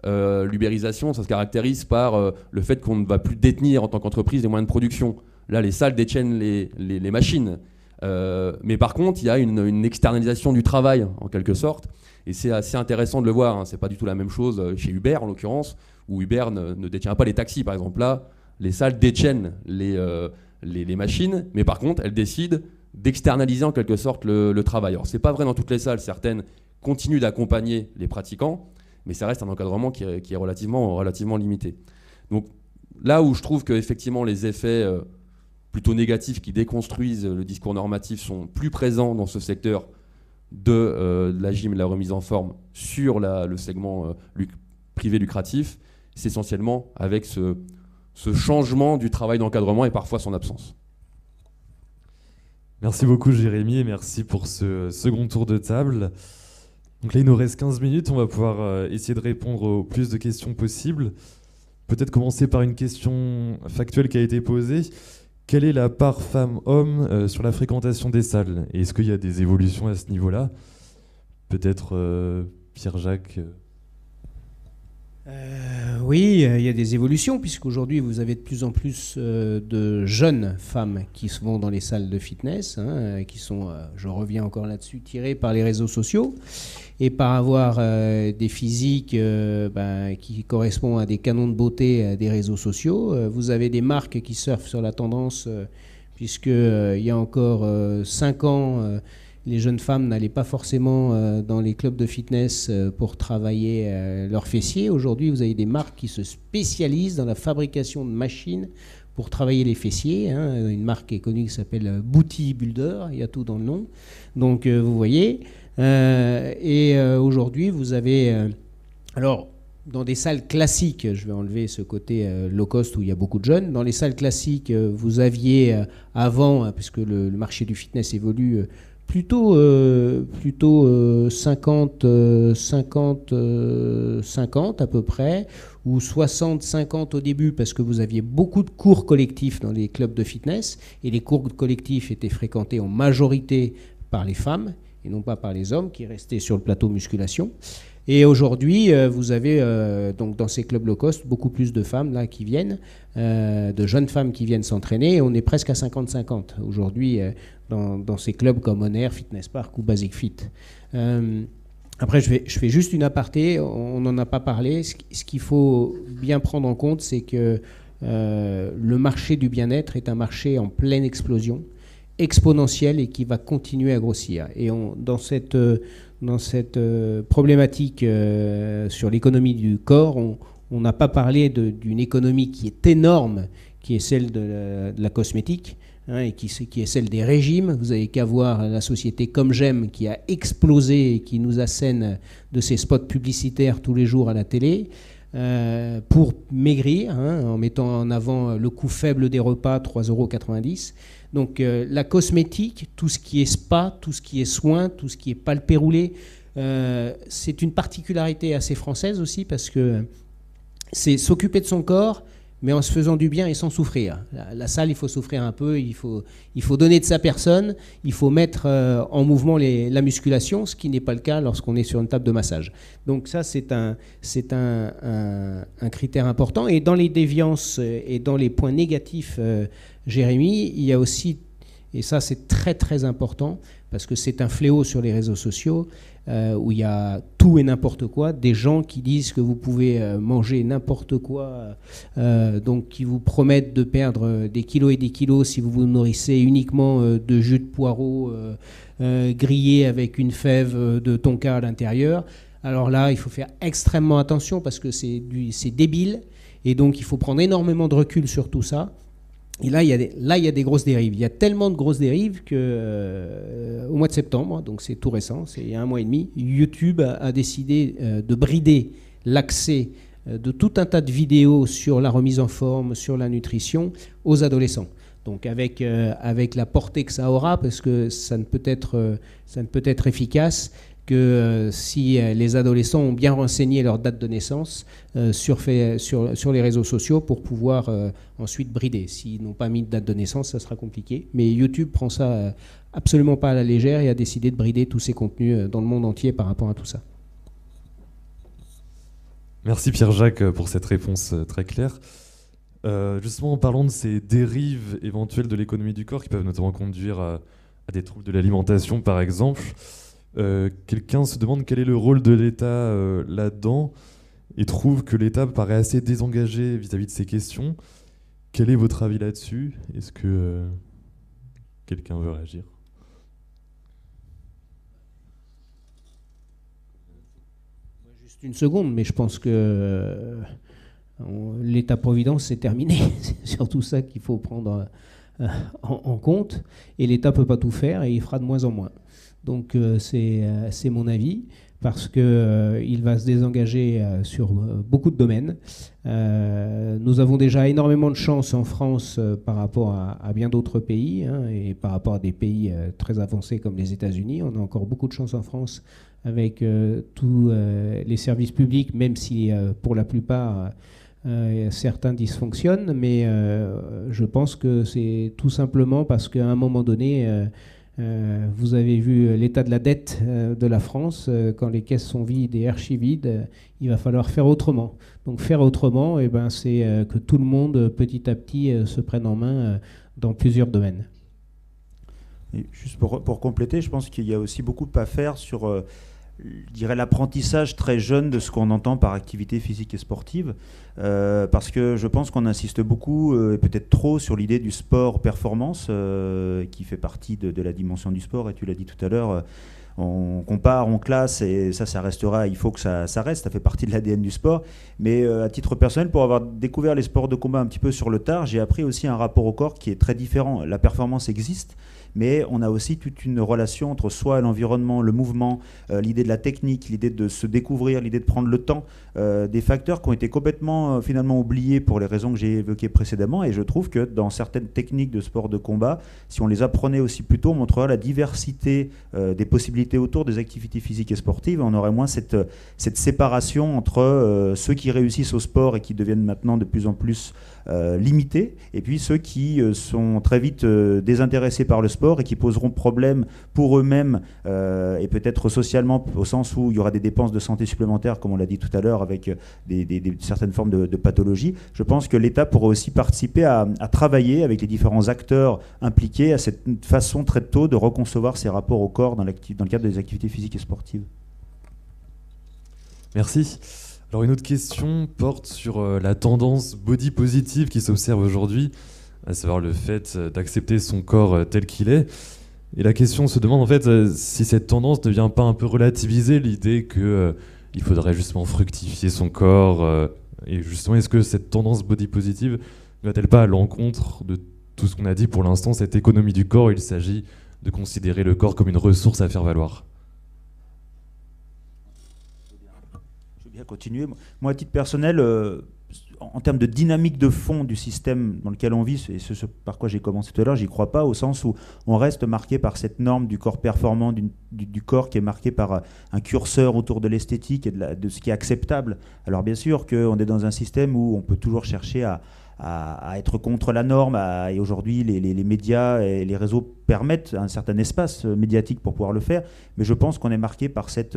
l'ubérisation, ça se caractérise par le fait qu'on ne va plus détenir en tant qu'entreprise les moyens de production. Là, les salles détiennent les machines. Mais par contre, il y a une externalisation du travail, en quelque sorte. Et c'est assez intéressant de le voir. Hein. C'est pas du tout la même chose chez Uber, en l'occurrence, où Uber ne détient pas les taxis, par exemple. Là, les salles détiennent les machines, mais par contre, elles décident d'externaliser en quelque sorte le travail. Alors, c'est pas vrai dans toutes les salles. Certaines continuent d'accompagner les pratiquants, mais ça reste un encadrement qui est relativement limité. Donc, là où je trouve qu'effectivement les effets plutôt négatifs qui déconstruisent le discours normatif sont plus présents dans ce secteur de la gym et de la remise en forme sur le segment privé lucratif, c'est essentiellement avec ce changement du travail d'encadrement et parfois son absence. Merci beaucoup Jérémy et merci pour ce second tour de table. Donc là il nous reste 15 minutes, on va pouvoir essayer de répondre au plus de questions possibles. Peut-être commencer par une question factuelle qui a été posée. Quelle est la part femmes-hommes sur la fréquentation des salles? Et est-ce qu'il y a des évolutions à ce niveau-là? Peut-être Pierre-Jacques. Oui, il y a des évolutions, puisqu'aujourd'hui, vous avez de plus en plus de jeunes femmes qui vont dans les salles de fitness, qui sont, je reviens encore là-dessus, tirées par les réseaux sociaux, et par avoir des physiques qui correspondent à des canons de beauté des réseaux sociaux. Vous avez des marques qui surfent sur la tendance, puisqu'il y a encore 5 ans... les jeunes femmes n'allaient pas forcément dans les clubs de fitness pour travailler leurs fessiers. Aujourd'hui, vous avez des marques qui se spécialisent dans la fabrication de machines pour travailler les fessiers. Une marque qui est connue qui s'appelle Booty Builder, il y a tout dans le nom. Donc, vous voyez. Aujourd'hui, vous avez... alors, dans des salles classiques, je vais enlever ce côté low cost où il y a beaucoup de jeunes, dans les salles classiques, vous aviez avant, puisque le marché du fitness évolue... Plutôt 50 à peu près, ou 60-50 au début, parce que vous aviez beaucoup de cours collectifs dans les clubs de fitness, et les cours collectifs étaient fréquentés en majorité par les femmes, et non pas par les hommes qui restaient sur le plateau musculation. Et aujourd'hui, vous avez donc dans ces clubs low cost beaucoup plus de femmes là qui viennent, de jeunes femmes qui viennent s'entraîner. Et on est presque à 50-50 aujourd'hui dans ces clubs comme On Air, Fitness Park ou Basic Fit. Après, je fais juste une aparté. On n'en a pas parlé. Ce qu'il faut bien prendre en compte, c'est que le marché du bien-être est un marché en pleine explosion, exponentielle, et qui va continuer à grossir. Et dans cette problématique sur l'économie du corps, on n'a pas parlé d'une économie qui est énorme, qui est celle de la cosmétique, et qui est celle des régimes. Vous n'avez qu'à voir la société Comme J'aime qui a explosé et qui nous assène de ses spots publicitaires tous les jours à la télé pour maigrir, en mettant en avant le coût faible des repas, 3,90 €. Donc la cosmétique, tout ce qui est spa, tout ce qui est soins, tout ce qui est palpé roulé, c'est une particularité assez française aussi, parce que c'est s'occuper de son corps, mais en se faisant du bien et sans souffrir. La salle, il faut souffrir un peu, il faut donner de sa personne, il faut mettre en mouvement la musculation, ce qui n'est pas le cas lorsqu'on est sur une table de massage. Donc ça, c'est un critère important. Et dans les déviances et dans les points négatifs, Jérémy, il y a aussi Et ça, c'est très très important parce que c'est un fléau sur les réseaux sociaux où il y a tout et n'importe quoi. Des gens qui disent que vous pouvez manger n'importe quoi, donc qui vous promettent de perdre des kilos et des kilos si vous vous nourrissez uniquement de jus de poireau grillé avec une fève de tonka à l'intérieur. Alors là, il faut faire extrêmement attention parce que c'est débile. Et donc, il faut prendre énormément de recul sur tout ça. Et là, il y a des grosses dérives. Il y a tellement de grosses dérives qu'au mois de septembre, donc c'est tout récent, c'est il y a 1 mois et demi, YouTube a décidé de brider l'accès de tout un tas de vidéos sur la remise en forme, sur la nutrition aux adolescents. Donc avec la portée que ça aura, parce que ça ne peut être efficace que si les adolescents ont bien renseigné leur date de naissance sur les réseaux sociaux pour pouvoir ensuite brider. S'ils n'ont pas mis de date de naissance, ça sera compliqué. Mais YouTube prend ça absolument pas à la légère et a décidé de brider tous ces contenus dans le monde entier par rapport à tout ça. Merci Pierre-Jacques pour cette réponse très claire. Justement, en parlant de ces dérives éventuelles de l'économie du corps qui peuvent notamment conduire à des troubles de l'alimentation, par exemple, quelqu'un se demande quel est le rôle de l'État là-dedans et trouve que l'État paraît assez désengagé vis-à-vis de ces questions. Quel est votre avis là-dessus? Est-ce que quelqu'un veut réagir? Juste une seconde, mais je pense que l'État-providence, c'est terminé. C'est surtout ça qu'il faut prendre en compte. Et l'État ne peut pas tout faire et il fera de moins en moins. Donc c'est mon avis, parce qu'il va se désengager sur beaucoup de domaines. Nous avons déjà énormément de chance en France par rapport à bien d'autres pays, hein, et par rapport à des pays très avancés comme les États-Unis. On a encore beaucoup de chance en France avec tous les services publics, même si pour la plupart certains dysfonctionnent. Mais je pense que c'est tout simplement parce qu'à un moment donné... vous avez vu l'état de la dette de la France. Quand les caisses sont vides et archi-vides, il va falloir faire autrement. Donc faire autrement, c'est que tout le monde, petit à petit, se prenne en main dans plusieurs domaines. Et juste pour compléter, je pense qu'il y a aussi beaucoup à faire sur je dirais l'apprentissage très jeune de ce qu'on entend par activité physique et sportive, parce que je pense qu'on insiste beaucoup et peut-être trop sur l'idée du sport performance qui fait partie de la dimension du sport, et tu l'as dit tout à l'heure, on compare, on classe, et ça restera, il faut que ça reste, ça fait partie de l'ADN du sport. Mais à titre personnel, pour avoir découvert les sports de combat un petit peu sur le tard, j'ai appris aussi un rapport au corps qui est très différent. La performance existe, mais on a aussi toute une relation entre soi et l'environnement, le mouvement, l'idée de la technique, l'idée de se découvrir, l'idée de prendre le temps, des facteurs qui ont été complètement finalement oubliés pour les raisons que j'ai évoquées précédemment. Et je trouve que dans certaines techniques de sport de combat, si on les apprenait aussi plus tôt, on montrerait la diversité des possibilités autour des activités physiques et sportives. On aurait moins cette séparation entre ceux qui réussissent au sport et qui deviennent maintenant de plus en plus limités, et puis ceux qui sont très vite désintéressés par le sport et qui poseront problème pour eux-mêmes et peut-être socialement, au sens où il y aura des dépenses de santé supplémentaires, comme on l'a dit tout à l'heure, avec certaines formes de pathologies. Je pense que l'État pourrait aussi participer à travailler avec les différents acteurs impliqués à cette façon très tôt de reconcevoir ces rapports au corps dans le cadre des activités physiques et sportives. Merci. Alors une autre question porte sur la tendance body positive qui s'observe aujourd'hui, à savoir le fait d'accepter son corps tel qu'il est. Et la question se demande en fait si cette tendance ne vient pas un peu relativiser l'idée qu'il faudrait justement fructifier son corps. Et justement, est-ce que cette tendance body positive ne va-t-elle pas à l'encontre de tout ce qu'on a dit pour l'instant, cette économie du corps? Il s'agit de considérer le corps comme une ressource à faire valoir. Bien continuer. Moi, à titre personnel, en termes de dynamique de fond du système dans lequel on vit, et ce par quoi j'ai commencé tout à l'heure, j'y crois pas, au sens où on reste marqué par cette norme du corps performant, du corps qui est marqué par un curseur autour de l'esthétique et de ce qui est acceptable. Alors bien sûr qu'on est dans un système où on peut toujours chercher à être contre la norme, et aujourd'hui les médias et les réseaux permettent un certain espace médiatique pour pouvoir le faire, mais je pense qu'on est marqué par cet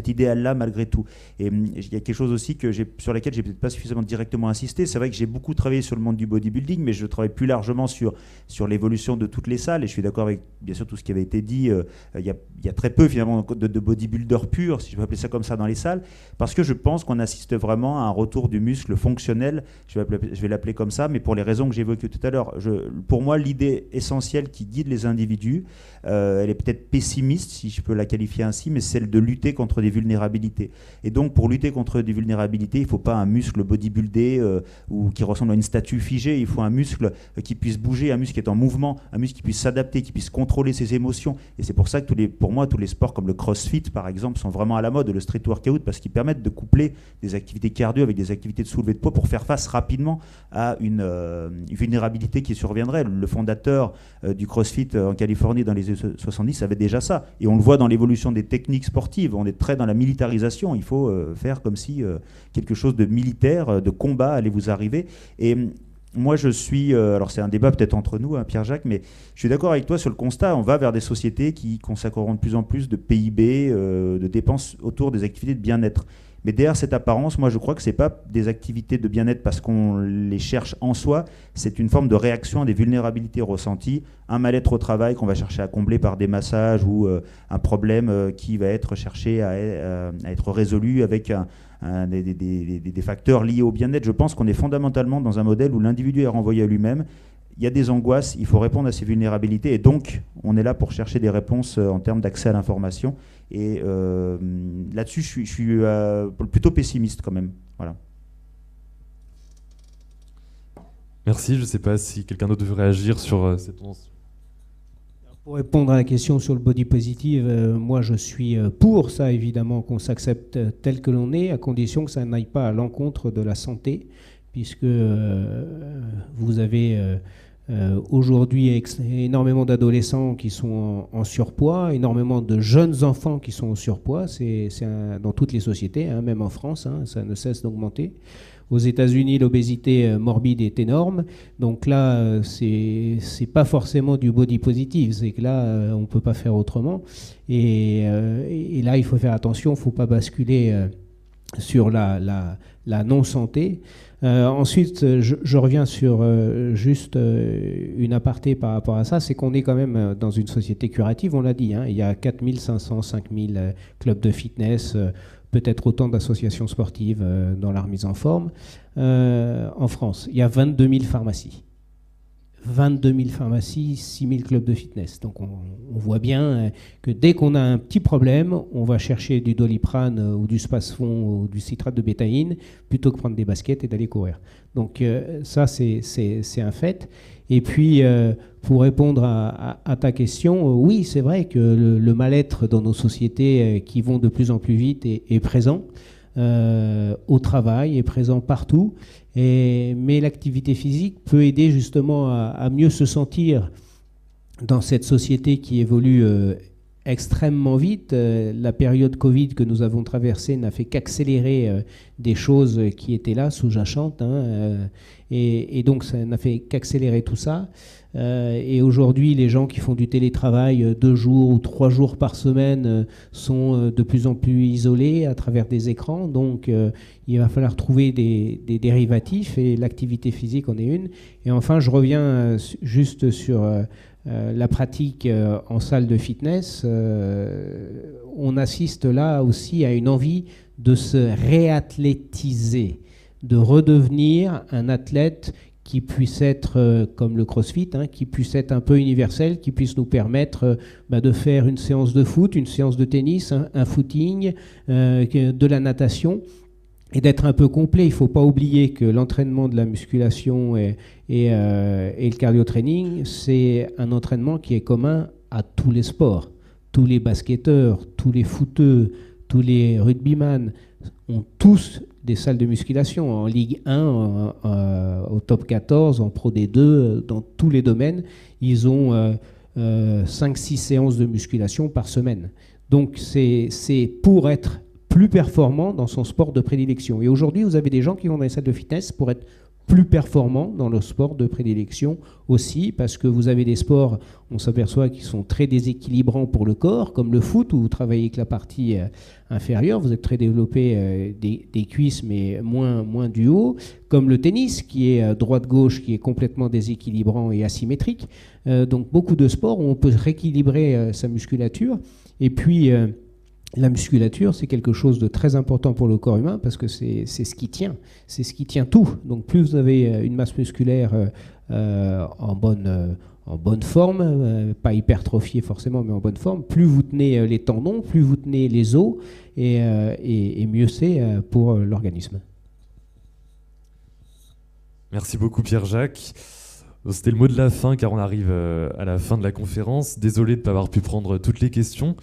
idéal-là malgré tout. Et il y a quelque chose aussi sur laquelle j'ai peut-être pas suffisamment directement insisté. C'est vrai que j'ai beaucoup travaillé sur le monde du bodybuilding, mais je travaille plus largement sur l'évolution de toutes les salles, et je suis d'accord avec bien sûr tout ce qui avait été dit. Il y a très peu finalement de bodybuilders purs, si je peux appeler ça comme ça, dans les salles, parce que je pense qu'on assiste vraiment à un retour du muscle fonctionnel, je vais l'appeler comme ça, mais pour les raisons que j'évoquais tout à l'heure. Pour moi, l'idée essentielle qui guide les individus, elle est peut-être pessimiste, si je peux la qualifier ainsi, mais c'est celle de lutter contre des vulnérabilités. Et donc, pour lutter contre des vulnérabilités, il ne faut pas un muscle bodybuildé ou qui ressemble à une statue figée, il faut un muscle qui puisse bouger, un muscle qui est en mouvement, un muscle qui puisse s'adapter, qui puisse contrôler ses émotions. Et c'est pour ça que pour moi, tous les sports comme le crossfit, par exemple, sont vraiment à la mode, le street workout, parce qu'ils permettent de coupler des activités cardio avec des activités de soulevé de poids pour faire face rapidement à une vulnérabilité qui surviendrait. Le fondateur du CrossFit en Californie dans les années 70 avait déjà ça. Et on le voit dans l'évolution des techniques sportives. On est très dans la militarisation. Il faut faire comme si quelque chose de militaire, de combat allait vous arriver. Et moi, je suis... alors, c'est un débat peut-être entre nous, hein, Pierre-Jacques, mais je suis d'accord avec toi sur le constat. On va vers des sociétés qui consacreront de plus en plus de PIB, de dépenses autour des activités de bien-être. Mais derrière cette apparence, moi je crois que ce n'est pas des activités de bien-être parce qu'on les cherche en soi, c'est une forme de réaction à des vulnérabilités ressenties, un mal-être au travail qu'on va chercher à combler par des massages ou un problème qui va être cherché à être résolu avec des facteurs liés au bien-être. Je pense qu'on est fondamentalement dans un modèle où l'individu est renvoyé à lui-même. Il y a des angoisses, il faut répondre à ces vulnérabilités et donc on est là pour chercher des réponses en termes d'accès à l'information. Et là-dessus, je suis plutôt pessimiste quand même. Voilà. Merci. Je ne sais pas si quelqu'un d'autre veut réagir sur cette annonce. Pour répondre à la question sur le body positive, moi je suis pour ça évidemment qu'on s'accepte tel que l'on est, à condition que ça n'aille pas à l'encontre de la santé, puisque vous avez aujourd'hui énormément d'adolescents qui sont en surpoids, énormément de jeunes enfants qui sont en surpoids, c'est dans toutes les sociétés, hein, même en France, hein, ça ne cesse d'augmenter. Aux États-Unis, l'obésité morbide est énorme, donc là, c'est pas forcément du body positive, c'est que là, on peut pas faire autrement. Et là, il faut faire attention, il ne faut pas basculer sur la non-santé. Ensuite, je reviens sur juste une aparté par rapport à ça, c'est qu'on est quand même dans une société curative, on l'a dit, hein, il y a 4500, 5000 clubs de fitness, peut-être autant d'associations sportives dans la remise en forme. En France, il y a 22 000 pharmacies. 22 000 pharmacies, 6 000 clubs de fitness. Donc on voit bien que dès qu'on a un petit problème, on va chercher du Doliprane ou du Spasfon ou du citrate de bétaïne plutôt que prendre des baskets et d'aller courir. Donc ça, c'est un fait. Et puis, pour répondre à ta question, oui, c'est vrai que le mal-être dans nos sociétés qui vont de plus en plus vite est présent. Au travail, est présent partout. Mais l'activité physique peut aider justement à mieux se sentir dans cette société qui évolue extrêmement vite. La période Covid que nous avons traversée n'a fait qu'accélérer des choses qui étaient là, sous-jacentes, hein, et donc ça n'a fait qu'accélérer tout ça. Et aujourd'hui, les gens qui font du télétravail 2 jours ou 3 jours par semaine sont de plus en plus isolés à travers des écrans. Donc, il va falloir trouver des dérivatifs et l'activité physique en est une. Et enfin, je reviens juste sur la pratique en salle de fitness. On assiste là aussi à une envie de se réathlétiser, de redevenir un athlète qui puisse être comme le CrossFit, hein, qui puisse être un peu universel, qui puisse nous permettre de faire une séance de foot, une séance de tennis, un footing, de la natation, et d'être un peu complet. Il ne faut pas oublier que l'entraînement de la musculation et le cardio-training, c'est un entraînement qui est commun à tous les sports. Tous les basketteurs, tous les footeux, tous les rugbyman ont tous des salles de musculation en Ligue 1, au top 14, en Pro D2, dans tous les domaines. Ils ont 5-6 séances de musculation par semaine. Donc c'est pour être plus performant dans son sport de prédilection. Et aujourd'hui, vous avez des gens qui vont dans les salles de fitness pour être plus performants dans leur sport de prédilection aussi, parce que vous avez des sports, on s'aperçoit, qui sont très déséquilibrants pour le corps, comme le foot, où vous travaillez avec la partie inférieure, vous êtes très développé des cuisses, mais moins du haut, comme le tennis, qui est droite-gauche, qui est complètement déséquilibrant et asymétrique. Donc beaucoup de sports où on peut rééquilibrer sa musculature, et puis la musculature, c'est quelque chose de très important pour le corps humain parce que c'est ce qui tient tout. Donc plus vous avez une masse musculaire en bonne forme, pas hypertrophiée forcément, mais en bonne forme, plus vous tenez les tendons, plus vous tenez les os, et mieux c'est pour l'organisme. Merci beaucoup Pierre-Jacques. C'était le mot de la fin car on arrive à la fin de la conférence. Désolé de ne pas avoir pu prendre toutes les questions.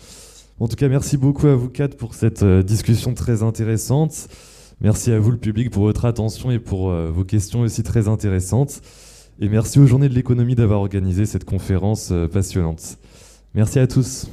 En tout cas, merci beaucoup à vous quatre pour cette discussion très intéressante. Merci à vous, le public, pour votre attention et pour vos questions aussi très intéressantes. Et merci aux Journées de l'économie d'avoir organisé cette conférence passionnante. Merci à tous.